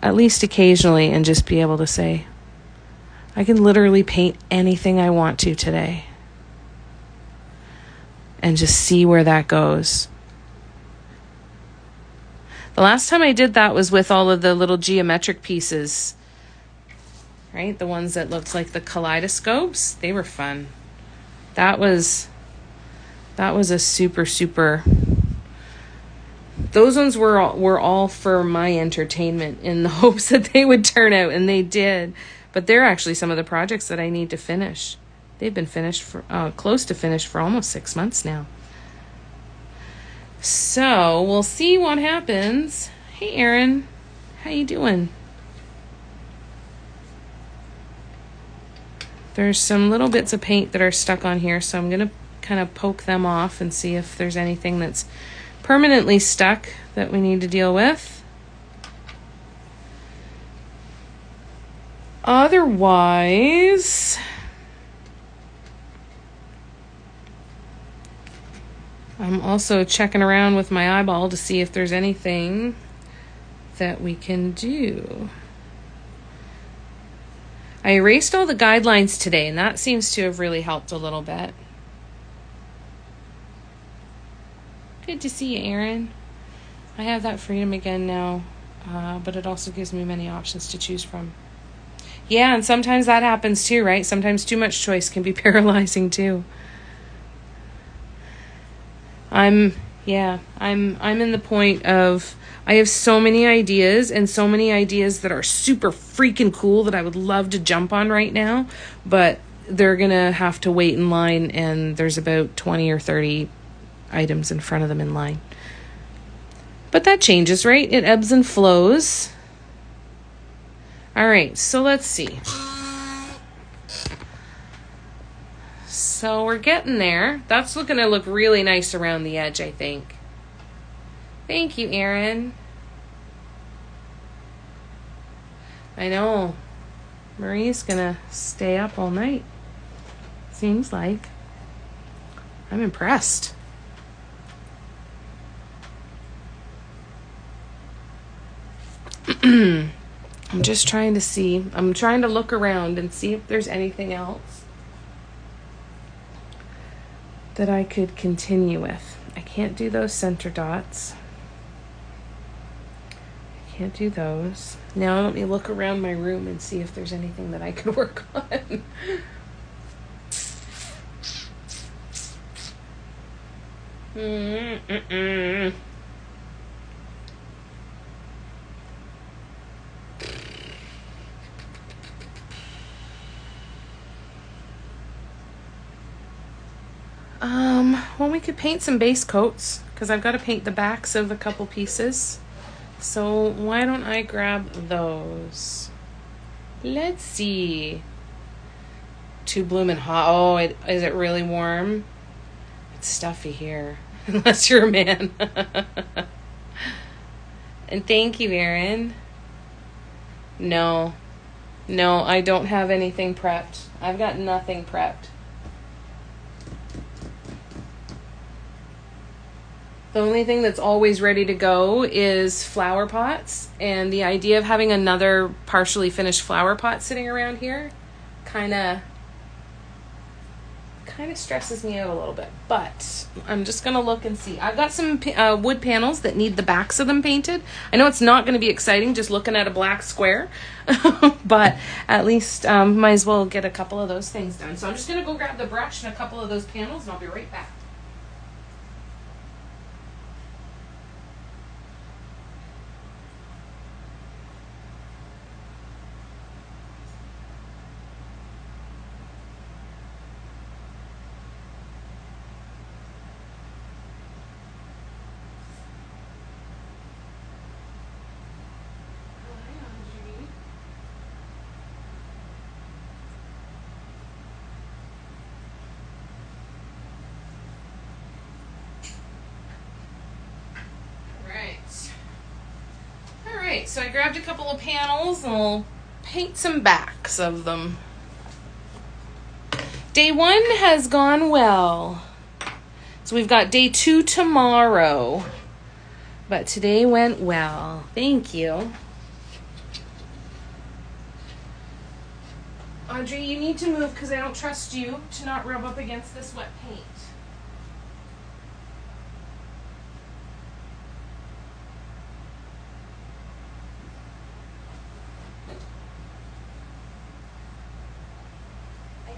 at least occasionally and just be able to say, I can literally paint anything I want to today, and just see where that goes. The last time I did that was with all of the little geometric pieces, right? The ones that looked like the kaleidoscopes. They were fun. That was a super. Those ones were all for my entertainment, in the hopes that they would turn out, and they did. But they're actually some of the projects that I need to finish. They've been finished for close to finished for almost 6 months now. So we'll see what happens. Hey, Erin, how you doing? There's some little bits of paint that are stuck on here, so I'm going to kind of poke them off and see if there's anything that's permanently stuck that we need to deal with. Otherwise, I'm also checking around with my eyeball to see if there's anything that we can do. I erased all the guidelines today, and that seems to have really helped a little bit. Good to see you, Erin. I have that freedom again now, but it also gives me many options to choose from. Yeah, and sometimes that happens too, right? Sometimes too much choice can be paralyzing too. I'm in the point of, I have so many ideas, and so many ideas that are super freaking cool that I would love to jump on right now, but they're going to have to wait in line, and there's about 20 or 30 items in front of them in line. But that changes, right? It ebbs and flows. All right, so let's see. So we're getting there. That's going to look really nice around the edge, I think. Thank you, Erin. I know. Marie's going to stay up all night. Seems like. I'm impressed. I'm just trying to see. I'm trying to look around and see if there's anything else that I could continue with. I can't do those center dots. I can't do those. Now let me look around my room and see if there's anything that I could work on. Well, we could paint some base coats because I've got to paint the backs of a couple pieces. So why don't I grab those? Let's see. Too bloomin' hot. Oh, is it really warm? It's stuffy here, unless you're a man. And thank you, Erin. No, I don't have anything prepped. I've got nothing prepped. The only thing that's always ready to go is flower pots, and the idea of having another partially finished flower pot sitting around here kind of stresses me out a little bit. But I'm just going to look and see. I've got some wood panels that need the backs of them painted. I know it's not going to be exciting just looking at a black square, but at least might as well get a couple of those things done. So I'm just going to go grab the brush and a couple of those panels, and I'll be right back. Alright, so I grabbed a couple of panels and I'll paint some backs of them. Day 1 has gone well. So we've got day 2 tomorrow. But today went well. Thank you. Audrey, you need to move because I don't trust you to not rub up against this wet paint.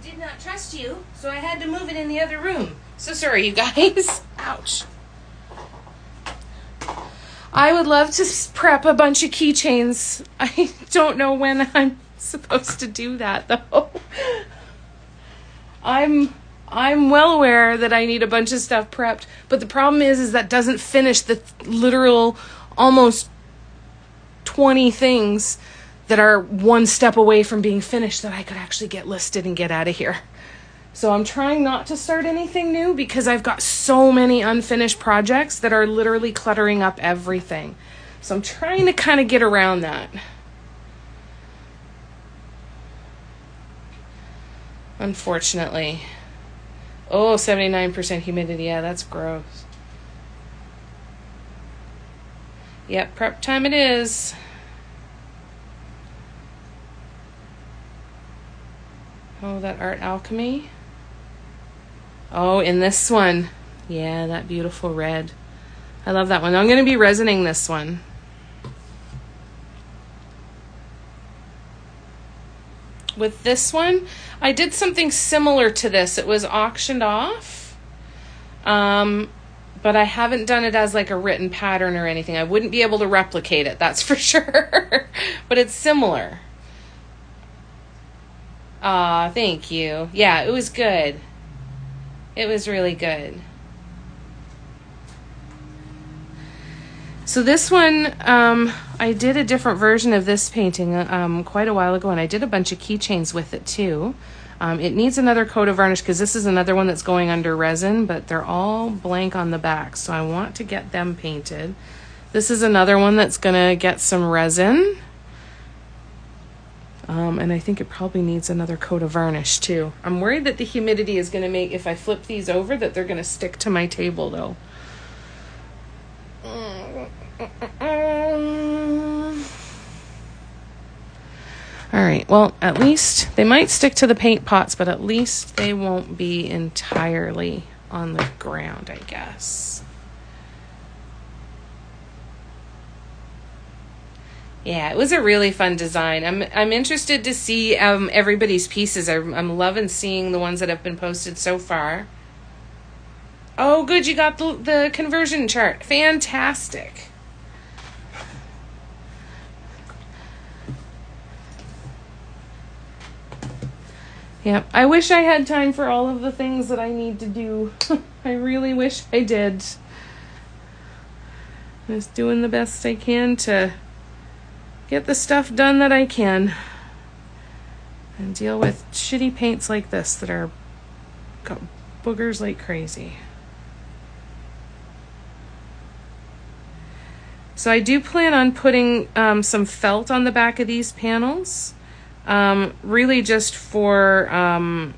Did not trust you, so I had to move it in the other room. So sorry, you guys. Ouch. I would love to prep a bunch of keychains. I don't know when I'm supposed to do that, though. I'm well aware that I need a bunch of stuff prepped, but the problem is that doesn't finish the literal almost 20 things that are one step away from being finished that I could actually get listed and get out of here. So I'm trying not to start anything new because I've got so many unfinished projects that are literally cluttering up everything. So I'm trying to kind of get around that. Unfortunately. Oh, 79% humidity. Yeah, that's gross. Yep, prep time it is. Oh, that Art Alchemy. Oh, in this one. Yeah, that beautiful red. I love that one. I'm going to be resining this one. With this one, I did something similar to this. It was auctioned off. But I haven't done it as like a written pattern or anything. I wouldn't be able to replicate it, that's for sure. But it's similar. Aw, thank you. Yeah, it was good. It was really good. So this one, I did a different version of this painting quite a while ago, and I did a bunch of keychains with it too. It needs another coat of varnish because this is another one that's going under resin, but they're all blank on the back, so I want to get them painted. This is another one that's going to get some resin. And I think it probably needs another coat of varnish too. I'm worried that the humidity is going to make, if I flip these over, that they're going to stick to my table though. All right, well, at least they might stick to the paint pots, but at least they won't be entirely on the ground, I guess. Yeah, it was a really fun design. I'm interested to see everybody's pieces. I'm loving seeing the ones that have been posted so far. Oh, good, you got the conversion chart. Fantastic. Yep, I wish I had time for all of the things that I need to do. I really wish I did. I'm just doing the best I can to get the stuff done that I can and deal with shitty paints like this that are got boogers like crazy. So I do plan on putting some felt on the back of these panels. Really just for some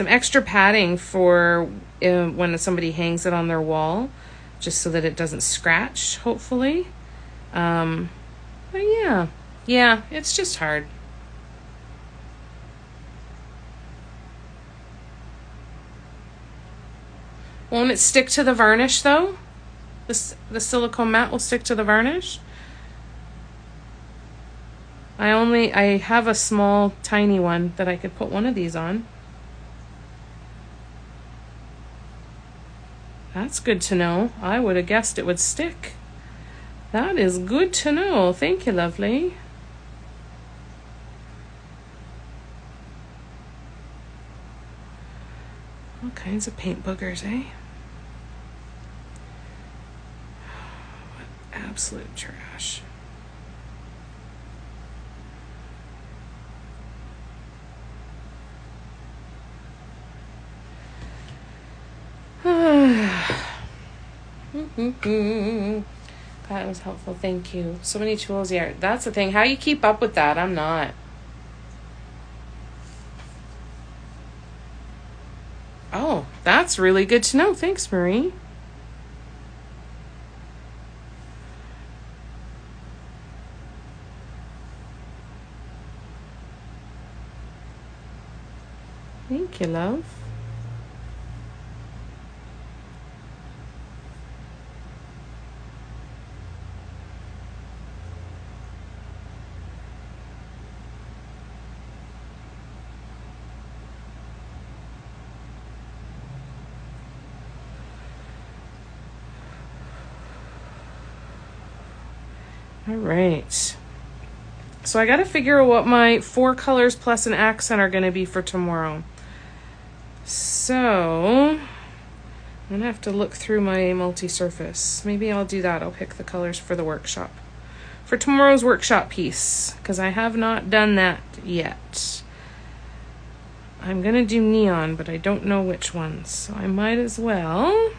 extra padding for when somebody hangs it on their wall, just so that it doesn't scratch, hopefully. But yeah, it's just hard. Won't it stick to the varnish though? The silicone matte will stick to the varnish? I have a small, tiny one that I could put one of these on. That's good to know. I would have guessed it would stick. That is good to know. Thank you, lovely. All kinds of paint boogers, eh? What absolute trash. That was helpful. Thank you. So many tools here. That's the thing. How you keep up with that? I'm not. Oh, that's really good to know. Thanks, Marie. Thank you, love. All right. So I got to figure out what my 4 colors plus an accent are going to be for tomorrow. So I'm going to have to look through my multi-surface. Maybe I'll do that. I'll pick the colors for the workshop. For tomorrow's workshop piece, because I have not done that yet. I'm going to do neon, but I don't know which ones. So I might as well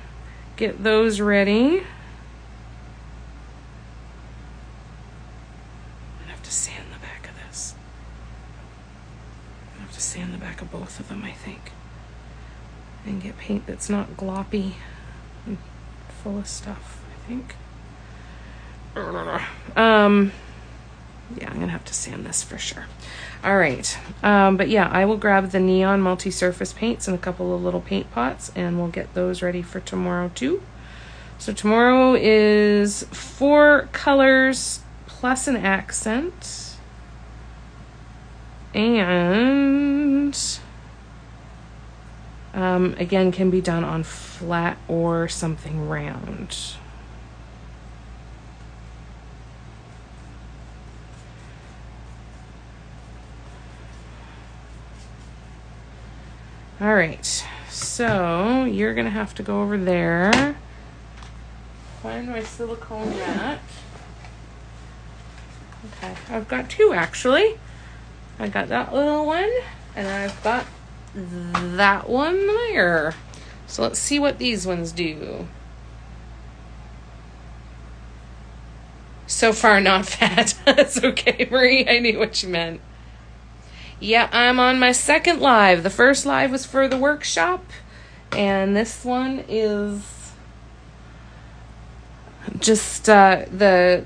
get those ready. Sand the back of this. I have to sand the back of both of them, I think, and get paint that's not gloppy and full of stuff, I think. Yeah, I'm gonna have to sand this for sure. All right, but yeah, I will grab the neon multi-surface paints and a couple of little paint pots, and we'll get those ready for tomorrow too. So tomorrow is 4 colors plus an accent, and again, can be done on flat or something round. All right, so you're gonna have to go over there, find my silicone mat. Okay, I've got 2 actually. I got that little one, and I've got that one there. So let's see what these ones do. So far, not fat. That's okay, Marie. I knew what you meant. Yeah, I'm on my 2nd live. The first live was for the workshop, and this one is just the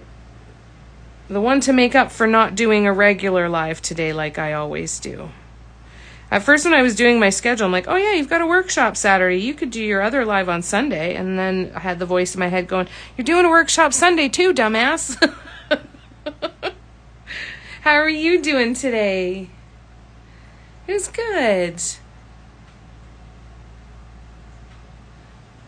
the one to make up for not doing a regular live today like I always do. At first when I was doing my schedule, I'm like, oh yeah, you've got a workshop Saturday. You could do your other live on Sunday. And then I had the voice in my head going, you're doing a workshop Sunday too, dumbass. How are you doing today? It was good.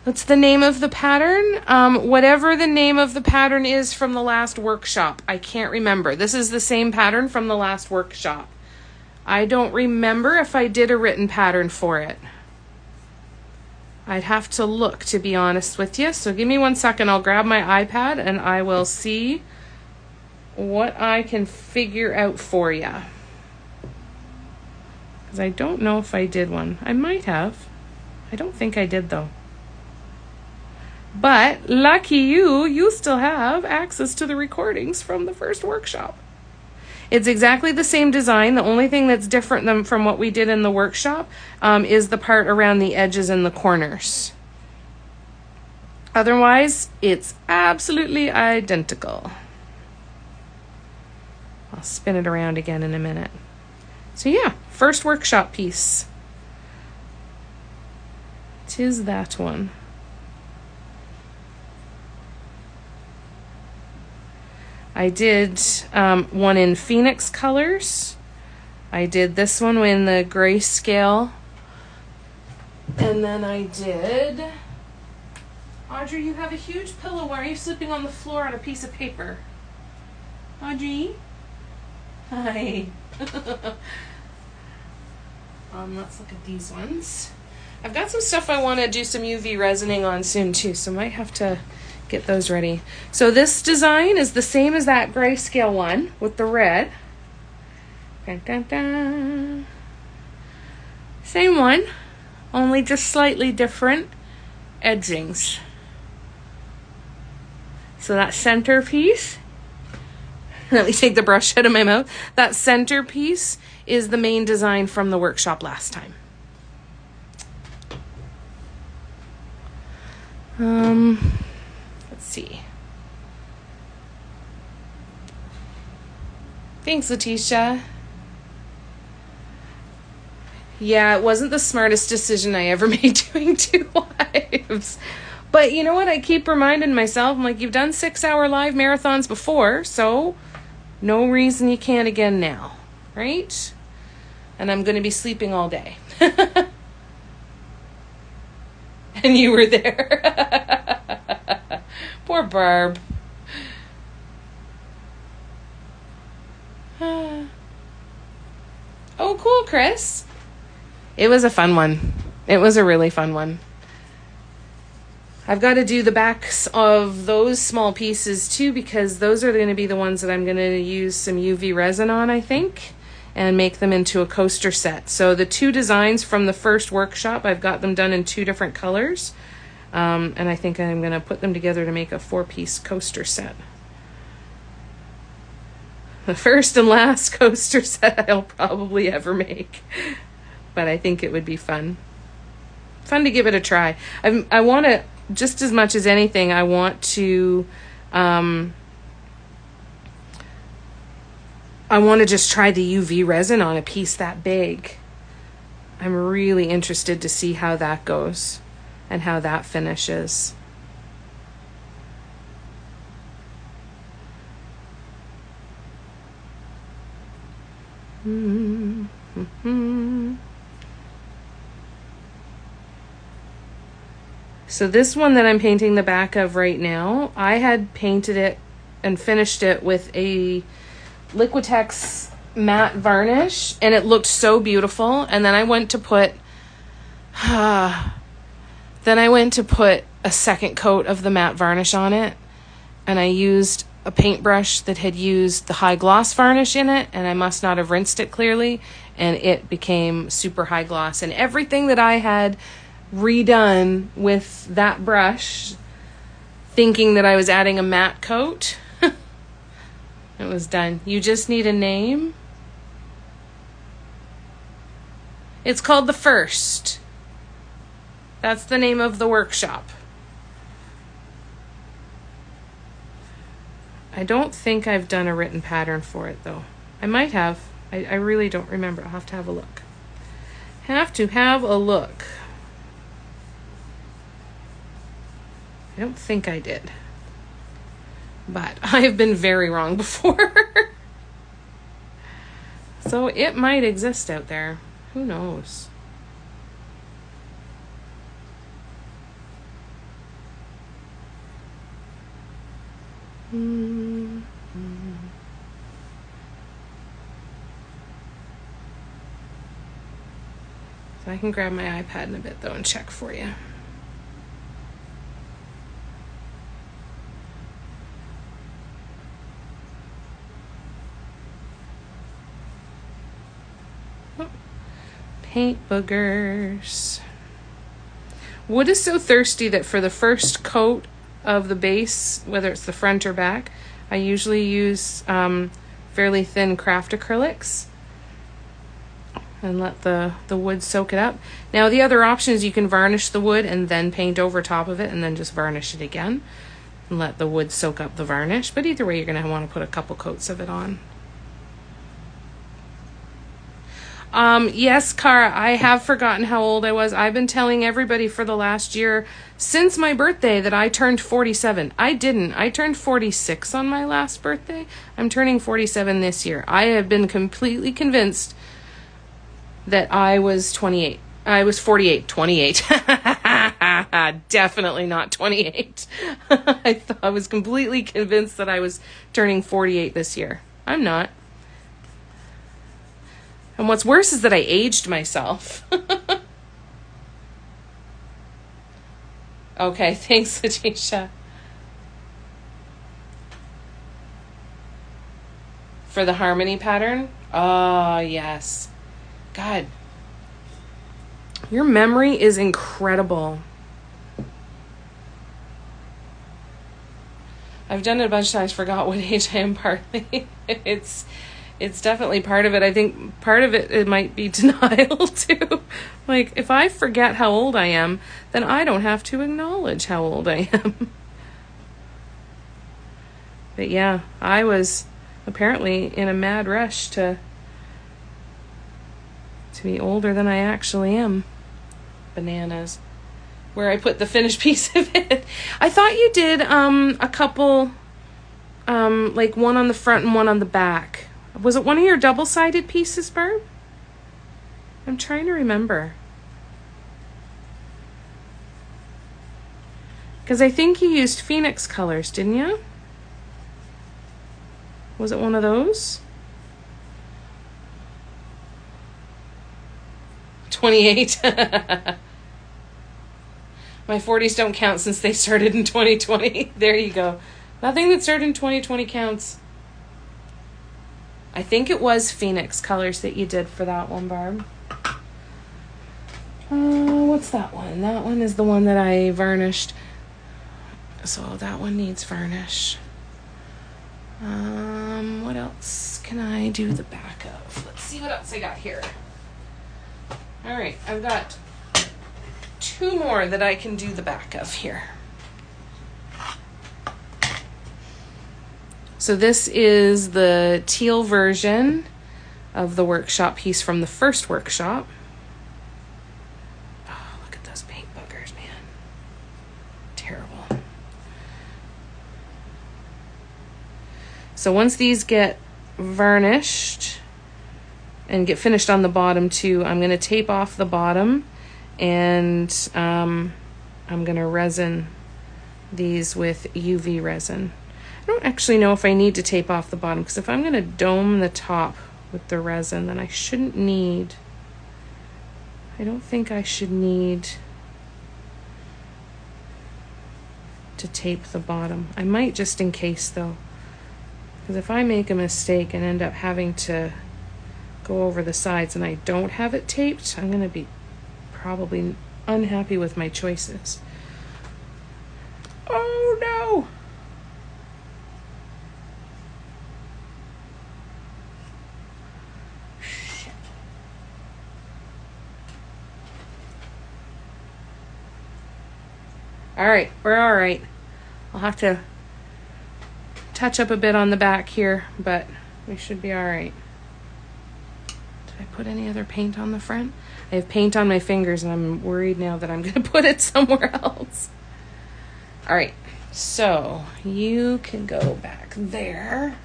What's the name of the pattern? Whatever the name of the pattern is from the last workshop. I can't remember. This is the same pattern from the last workshop. I don't remember if I did a written pattern for it. I'd have to look, to be honest with you. So give me 1 second. I'll grab my iPad and I will see what I can figure out for you. Because I don't know if I did one. I might have. I don't think I did, though. But lucky you, you still have access to the recordings from the first workshop. It's exactly the same design. The only thing that's different from what we did in the workshop is the part around the edges and the corners. Otherwise, it's absolutely identical. I'll spin it around again in a minute. So yeah, first workshop piece. 'Tis that one. I did one in Phoenix colors. I did this one in the grayscale. And then I did... Audrey, you have a huge pillow. Why are you sleeping on the floor on a piece of paper? Audrey? Hi. Let's look at these ones. I've got some stuff I want to do some UV resining on soon too, so I might have to get those ready. So this design is the same as that grayscale one with the red. Dun, dun, dun. Same one, only just slightly different edgings. So that center piece, let me take the brush out of my mouth. That center piece is the main design from the workshop last time. Let's see. Thanks, Letitia. Yeah, it wasn't the smartest decision I ever made doing 2 lives. But you know what? I keep reminding myself, I'm like, you've done 6-hour live marathons before, so no reason you can't again now, right? And I'm going to be sleeping all day. And you were there. Poor Barb. Oh, cool, Chris. It was a fun one. It was a really fun one. I've got to do the backs of those small pieces too, because those are going to be the ones that I'm going to use some UV resin on, I think, and make them into a coaster set. So the 2 designs from the first workshop, I've got them done in 2 different colors. And I think I'm going to put them together to make a 4-piece coaster set. The first and last coaster set I'll probably ever make. But I think it would be fun. Fun to give it a try. I want to, just as much as anything, I want to just try the UV resin on a piece that big. I'm really interested to see how that goes and how that finishes. So this one that I'm painting the back of right now, I had painted it and finished it with a Liquitex matte varnish, and it looked so beautiful. And then I went to put a second coat of the matte varnish on it, and I used a paintbrush that had used the high gloss varnish in it, and I must not have rinsed it clearly, and it became super high gloss. And everything that I had redone with that brush, thinking that I was adding a matte coat, it was done. You just need a name. It's called The First. That's the name of the workshop. I don't think I've done a written pattern for it though. I might have. I really don't remember. I'll have to have a look. Have to have a look. I don't think I did. But I have been very wrong before. So it might exist out there. Who knows? So I can grab my iPad in a bit though and check for you. Oh, paint boogers. Wood is so thirsty that for the first coat of the base, whether it's the front or back, I usually use fairly thin craft acrylics and let the wood soak it up. Now the other option is you can varnish the wood and then paint over top of it and then just varnish it again and let the wood soak up the varnish. But either way, you're going to want to put a couple coats of it on. Yes, Cara, I have forgotten how old I was. I've been telling everybody for the last year since my birthday that I turned 47. I didn't. I turned 46 on my last birthday. I'm turning 47 this year. I have been completely convinced that I was 28. I was 48. 28. Definitely not 28. I was completely convinced that I was turning 48 this year. I'm not. And what's worse is that I aged myself. Okay, thanks, Letitia. For the harmony pattern? Oh, yes. God. Your memory is incredible. I've done it a bunch of times, forgot what age I am partly. It's definitely part of it. I think part of it might be denial too. Like, if I forget how old I am, then I don't have to acknowledge how old I am. But yeah, I was apparently in a mad rush to be older than I actually am. Bananas. Where I put the finished piece of it. I thought you did a couple, like one on the front and one on the back. Was it one of your double-sided pieces, Barb? I'm trying to remember. Because I think you used Phoenix colors, didn't you? Was it one of those? 28. My 40s don't count since they started in 2020. There you go. Nothing that started in 2020 counts. I think it was Phoenix colors that you did for that one, Barb. What's that one? That one is the one that I varnished. So that one needs varnish. What else can I do the back of? Let's see what else I got here. All right, I've got two more that I can do the back of here. So this is the teal version of the workshop piece from the first workshop. Oh, look at those paint buggers, man. Terrible. So once these get varnished and get finished on the bottom too, I'm going to tape off the bottom and I'm going to resin these with UV resin. I don't actually know if I need to tape off the bottom, because if I'm going to dome the top with the resin, then I shouldn't need, I don't think I should need to tape the bottom. I might just in case though, because if I make a mistake and end up having to go over the sides and I don't have it taped, I'm going to be probably unhappy with my choices. Oh no! All right, we're all right. I'll have to touch up a bit on the back here, but we should be all right. Did I put any other paint on the front? I have paint on my fingers, and I'm worried now that I'm going to put it somewhere else. All right, so you can go back there.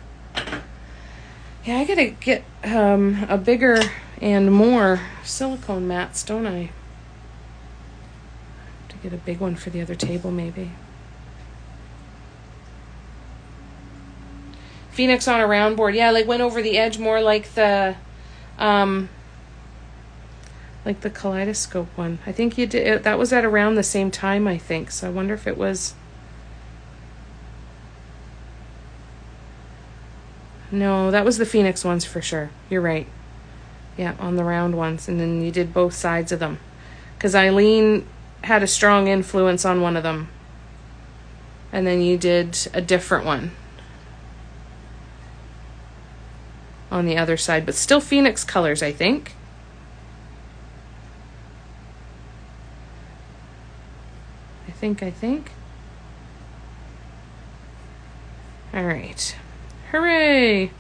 Yeah, I got to get a bigger and more silicone mats, don't I? To get a big one for the other table, maybe. Phoenix on a round board. Yeah, like went over the edge more like the kaleidoscope one. I think you did. That was at around the same time, I think. So I wonder if it was. No, that was the Phoenix ones for sure. You're right. Yeah, on the round ones. And then you did both sides of them. Because Eileen had a strong influence on one of them. And then you did a different one on the other side. But still Phoenix colors, I think. I think. All right. Hooray!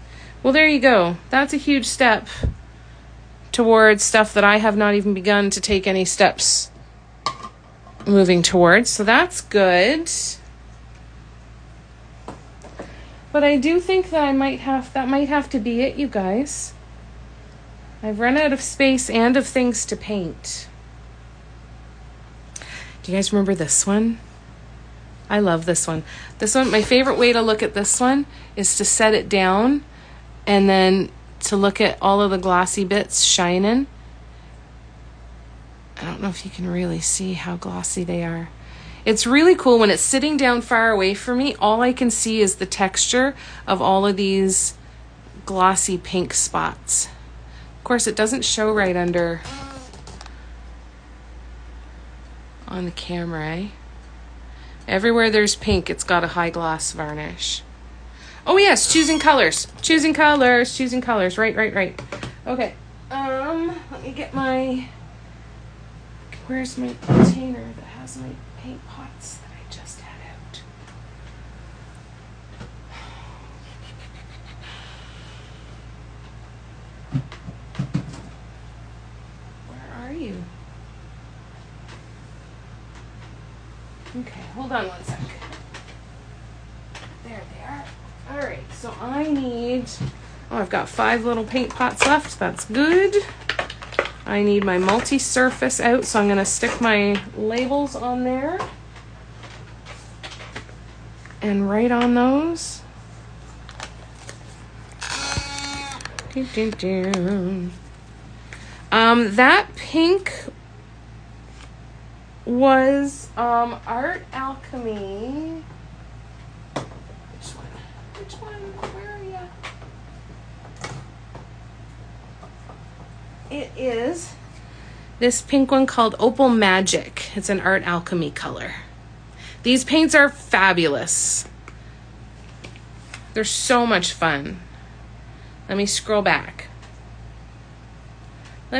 Well, there you go. That's a huge step towards stuff that I have not even begun to take any steps moving towards. So that's good. But I do think that that might have to be it, you guys. I've run out of space and of things to paint. Do you guys remember this one? I love this one. This one, my favorite way to look at this one is to set it down and then to look at all of the glossy bits shining. I don't know if you can really see how glossy they are. It's really cool when it's sitting down far away from me. All I can see is the texture of all of these glossy pink spots. Of course, it doesn't show right under on the camera, eh? Everywhere there's pink, it's got a high gloss varnish. Oh yes, choosing colors. Choosing colors. Right. Okay. Let me get where's my container that has my paint pots that I just had out? Where are you? Okay, hold on one sec. There they are. All right, so I've got 5 little paint pots left. That's good. I need my multi-surface out, so I'm going to stick my labels on there and write on those. That pink was Art Alchemy. Which one? Where are you? It is this pink one called Opal Magic. It's an Art Alchemy color. These paints are fabulous. They're so much fun. Let me scroll back. I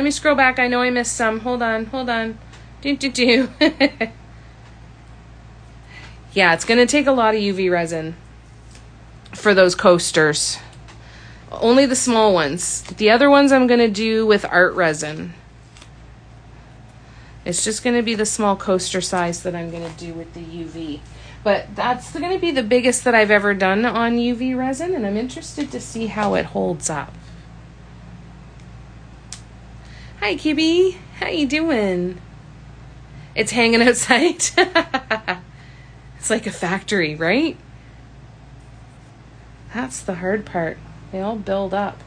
know I missed some. Hold on. Yeah, it's going to take a lot of UV resin for those coasters. Only the small ones. The other ones I'm going to do with art resin. It's just going to be the small coaster size that I'm going to do with the UV. But that's going to be the biggest that I've ever done on UV resin, and I'm interested to see how it holds up. Hi, Kibby. How you doing? It's hanging outside. It's like a factory, right? That's the hard part. They all build up.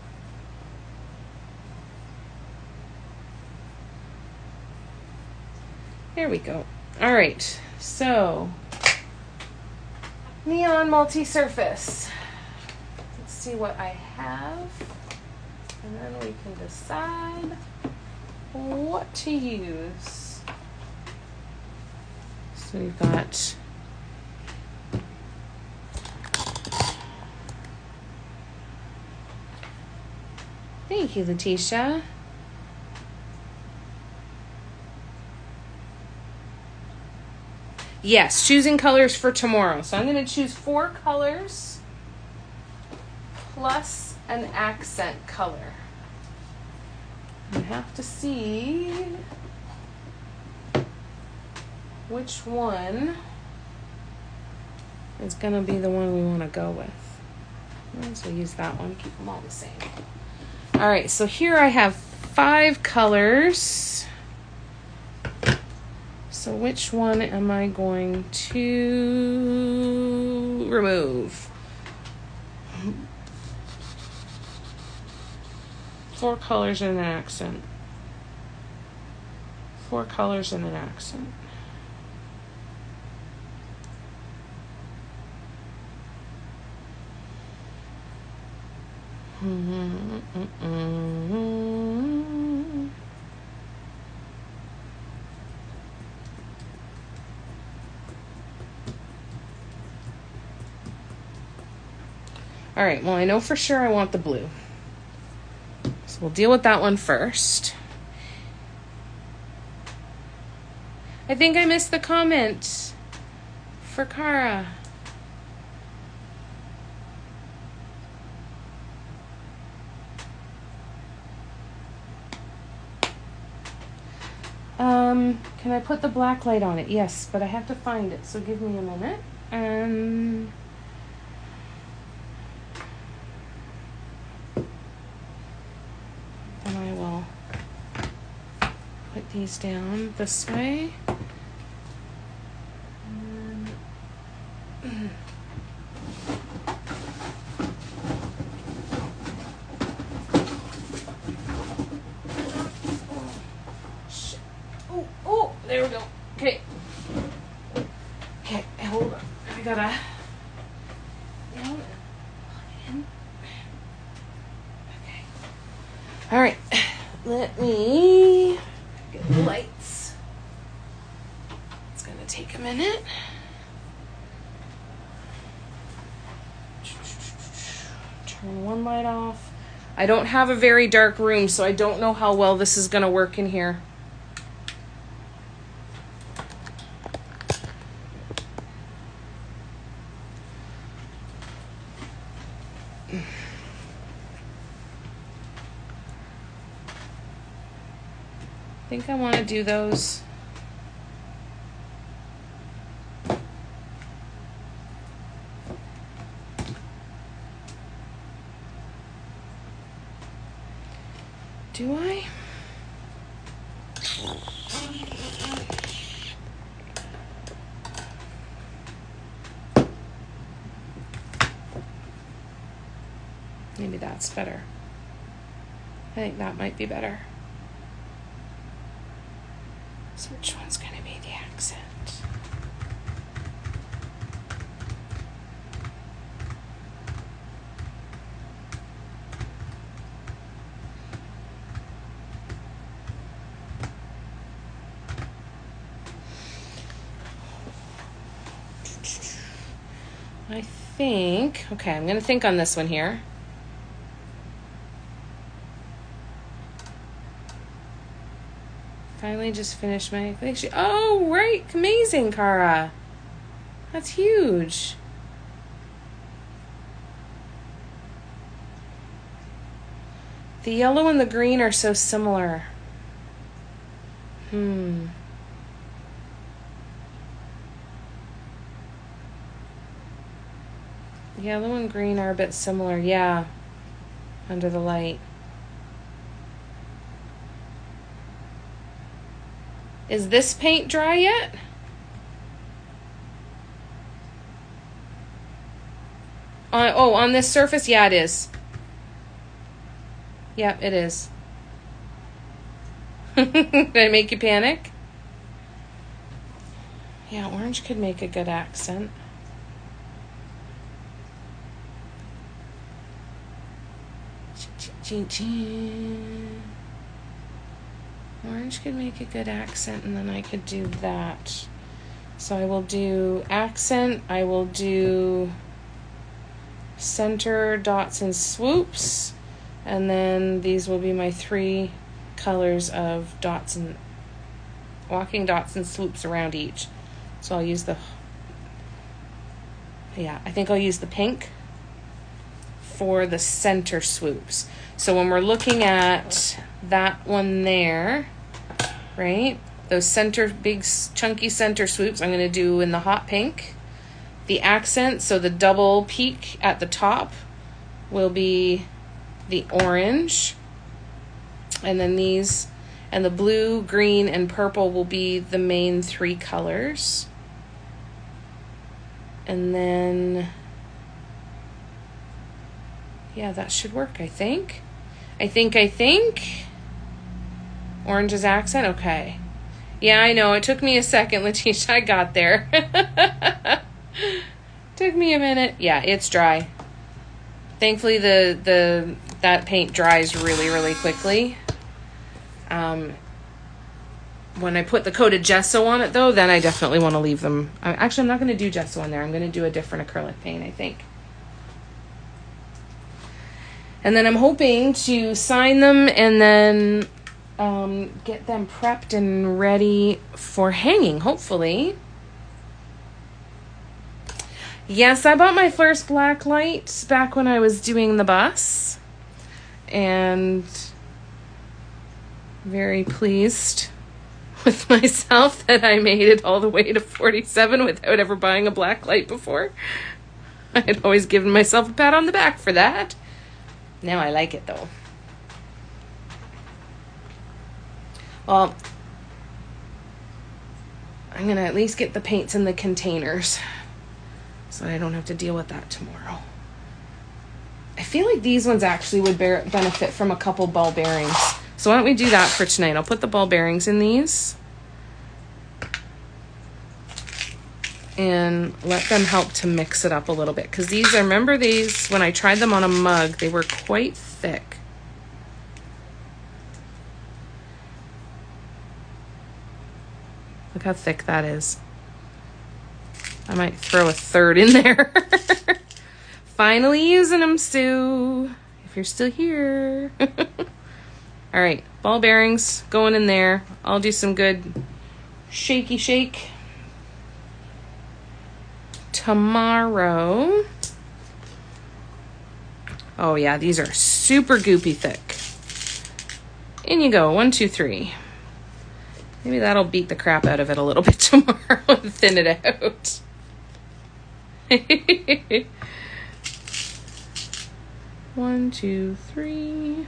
There we go. All right. So, neon multi-surface. Let's see what I have. And then we can decide what to use. So we've got thank you, Letitia. Yes, choosing colors for tomorrow. So I'm going to choose 4 colors plus an accent color. I have to see which one is going to be the one we want to go with. So use that one, keep them all the same. All right, so here I have 5 colors. So which one am I going to remove? 4 colors and an accent. 4 colors and an accent. All right, well, I know for sure I want the blue. So we'll deal with that one first. I think I missed the comment for Cara. Can I put the black light on it? Yes, but I have to find it, so give me a minute. And I will put these down this way. There we go. Okay. Okay, hold on. I gotta plug it in. Okay. All right. Let me get the lights. It's gonna take a minute. Turn one light off. I don't have a very dark room, so I don't know how well this is gonna work in here. I think I want to do those. Do I? Maybe that's better. I think that might be better. So which one's going to be the accent? I think, okay, I'm going to think on this one here. Finally just finished my collection. Oh, right. Amazing, Cara. That's huge. The yellow and the green are so similar. Yellow and green are a bit similar, yeah. Under the light. Is this paint dry yet? On this surface? Yeah, it is. Yep, it is. Did I make you panic? Yeah, orange could make a good accent. Orange could make a good accent, and then I could do that. So I will do accent, I will do center, dots, and swoops, and then these will be my 3 colors of dots and walking dots and swoops around each. So I'll use I think I'll use the pink for the center swoops. So when we're looking at that one there, right, those center, big chunky center swoops, I'm going to do in the hot pink. The accent, so the double peak at the top, will be the orange. And then these, and the blue, green, and purple will be the main 3 colors. And then, yeah, that should work, I think. I think. Orange is accent, okay. Yeah, I know, it took me a second, Letitia, I got there. Took me a minute. Yeah, it's dry. Thankfully, that paint dries really, really quickly. When I put the coated gesso on it, though, then I definitely want to leave them. Actually, I'm not going to do gesso on there. I'm going to do a different acrylic paint, I think. And then I'm hoping to sign them and then get them prepped and ready for hanging, hopefully. Yes, I bought my first black light back when I was doing the bus. And very pleased with myself that I made it all the way to 47 without ever buying a black light before. I had always given myself a pat on the back for that. Now I like it though. Well, I'm going to at least get the paints in the containers so I don't have to deal with that tomorrow. I feel like these ones actually would benefit from a couple ball bearings. So why don't we do that for tonight? I'll put the ball bearings in these and let them help to mix it up a little bit. Because these, I remember these, when I tried them on a mug, they were quite thick. Look how thick that is. I might throw a third in there. Finally using them, Sue. If you're still here. All right, ball bearings going in there. I'll do some good shaky shake tomorrow. Oh yeah, these are super goopy thick. In you go, 1, 2, 3. Maybe that'll beat the crap out of it a little bit tomorrow and thin it out. 1, 2, 3.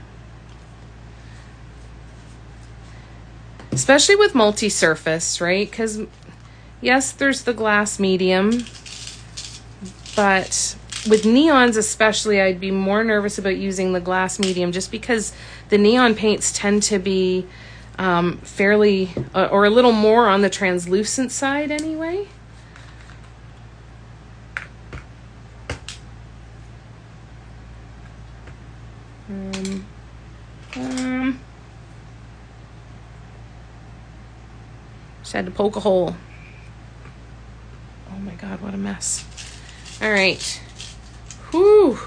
Especially with multi-surface, right? Because, yes, there's the glass medium. But with neons especially, I'd be more nervous about using the glass medium just because the neon paints tend to be fairly, or a little more on the translucent side anyway. Just had to poke a hole. Oh my God, what a mess. All right. Whew.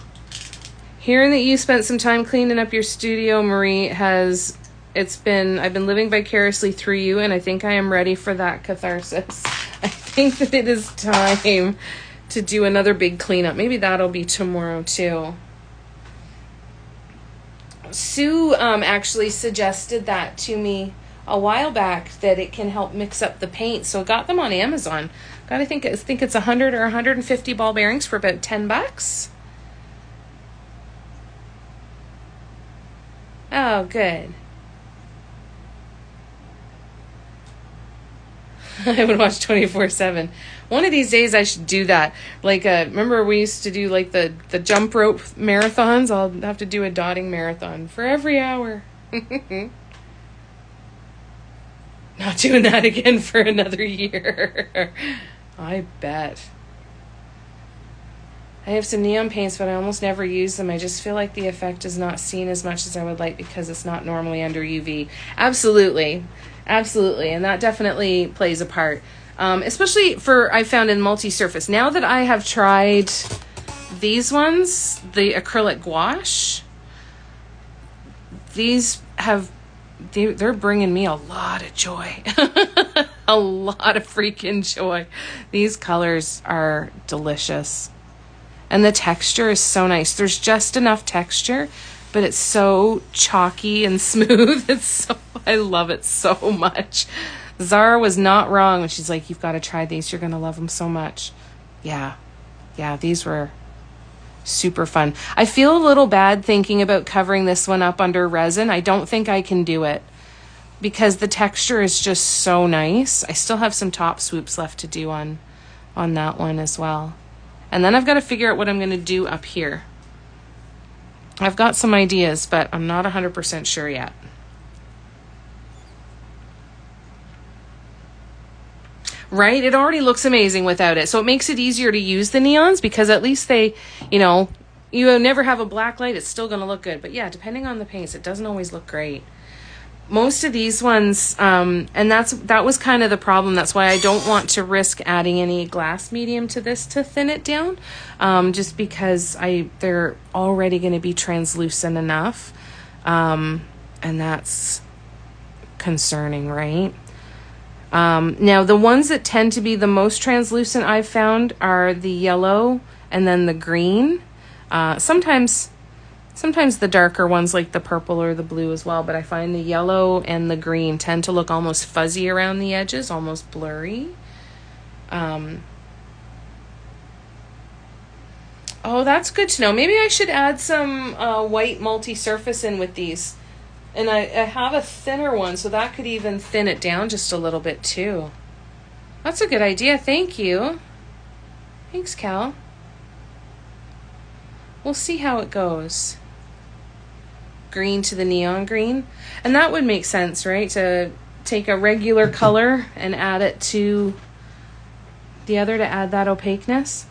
Hearing that you spent some time cleaning up your studio, Marie, I've been living vicariously through you, and I think I am ready for that catharsis. I think that it is time to do another big cleanup. Maybe that'll be tomorrow too. Sue actually suggested that to me a while back, that it can help mix up the paint. So I got them on Amazon. I think it's 100 or 150 ball bearings for about $10. Oh, good. I would watch 24/7. One of these days I should do that. Like, remember we used to do like the jump rope marathons? I'll have to do a dotting marathon for every hour. Not doing that again for another year. I bet. I have some neon paints, but I almost never use them. I just feel like the effect is not seen as much as I would like because it's not normally under UV. Absolutely. Absolutely. And that definitely plays a part. Especially I found in multi-surface. Now that I have tried these ones, the acrylic gouache, they're bringing me a lot of joy. A lot of freaking joy. These colors are delicious. And the texture is so nice. There's just enough texture, but it's so chalky and smooth. I love it so much. Zara was not wrong when she's like, you've got to try these. You're going to love them so much. Yeah, these were super fun. I feel a little bad thinking about covering this one up under resin. I don't think I can do it because the texture is just so nice. I still have some top swoops left to do on that one as well. And then I've got to figure out what I'm going to do up here. I've got some ideas, but I'm not 100% sure yet. Right? It already looks amazing without it. So it makes it easier to use the neons because at least they, you never have a black light. It's still going to look good. But yeah, depending on the paints, it doesn't always look great. Most of these ones, and that was kind of the problem. That's why I don't want to risk adding any glass medium to this to thin it down, just because they're already going to be translucent enough, and that's concerning, right? Now, the ones that tend to be the most translucent I've found are the yellow and then the green. Sometimes the darker ones like the purple or the blue as well, but I find the yellow and the green tend to look almost fuzzy around the edges, almost blurry. Oh, that's good to know. Maybe I should add some white multi-surface in with these. And I have a thinner one, so that could even thin it down just a little bit too. That's a good idea. Thank you. Thanks, Cal. We'll see how it goes. Green to the neon green. And that would make sense, right? To take a regular color and add it to the other to add that opaqueness.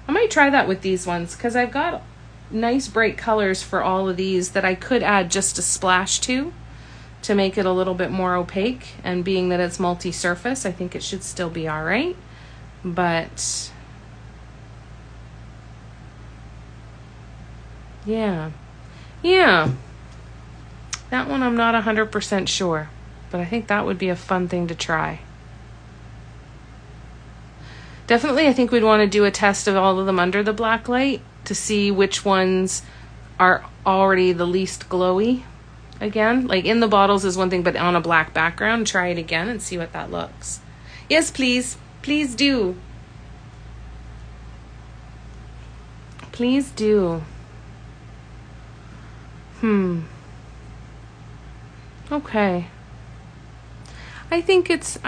I might try that with these ones because I've got nice bright colors for all of these that I could add just a splash to make it a little bit more opaque. And being that it's multi-surface, I think it should still be all right. But yeah. That one I'm not 100% sure, but I think that would be a fun thing to try. Definitely, I think we'd want to do a test of all of them under the black light to see which ones are already the least glowy. Again, like in the bottles is one thing, but on a black background, try it again and see what that looks. Yes, please. Please do. Please do. Okay. I think it's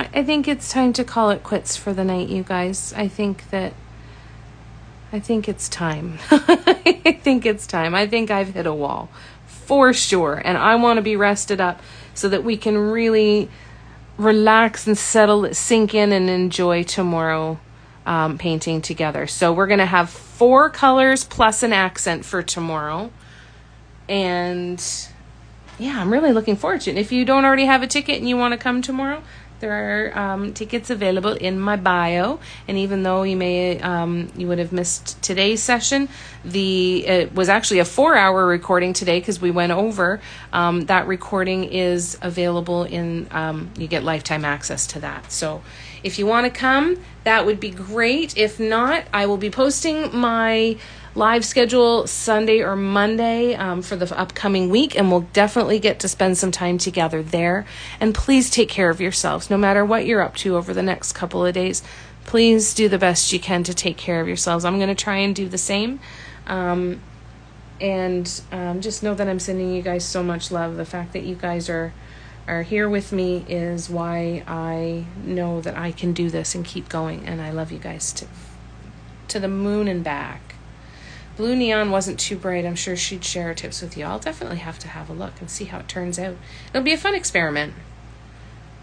time to call it quits for the night, you guys. I think it's time. I think it's time. I think I've hit a wall for sure. And I want to be rested up so that we can really relax and sink in and enjoy tomorrow painting together. So we're going to have 4 colors plus an accent for tomorrow. And yeah, I'm really looking forward to it. If you don't already have a ticket and you want to come tomorrow, there are tickets available in my bio. And even though you would have missed today's session, it was actually a 4-hour recording today because we went over. That recording is available you get lifetime access to that. So if you want to come, that would be great. If not, I will be posting my live schedule Sunday or Monday for the upcoming week, and we'll definitely get to spend some time together there. And please take care of yourselves, no matter what you're up to over the next couple of days. Please do the best you can to take care of yourselves. I'm going to try and do the same. Just know that I'm sending you guys so much love. The fact that you guys are here with me is why I know that I can do this and keep going. And I love you guys to the moon and back. Blue Neon wasn't too bright. I'm sure she'd share her tips with you. I'll definitely have to have a look and see how it turns out. It'll be a fun experiment.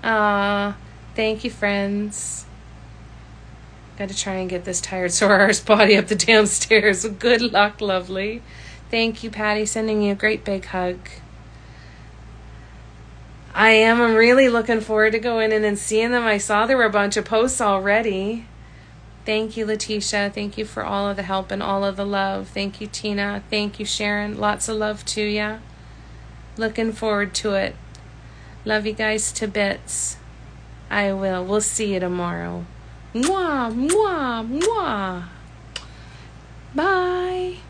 Thank you, friends. Got to try and get this tired Sorar's body up the damn stairs. Good luck, lovely. Thank you, Patty. Sending you a great big hug. I'm really looking forward to going in and seeing them. I saw there were a bunch of posts already. Thank you, Letitia. Thank you for all of the help and all of the love. Thank you, Tina. Thank you, Sharon. Lots of love to ya. Looking forward to it. Love you guys to bits. I will. We'll see you tomorrow. Mwah, mwah, mwah. Bye.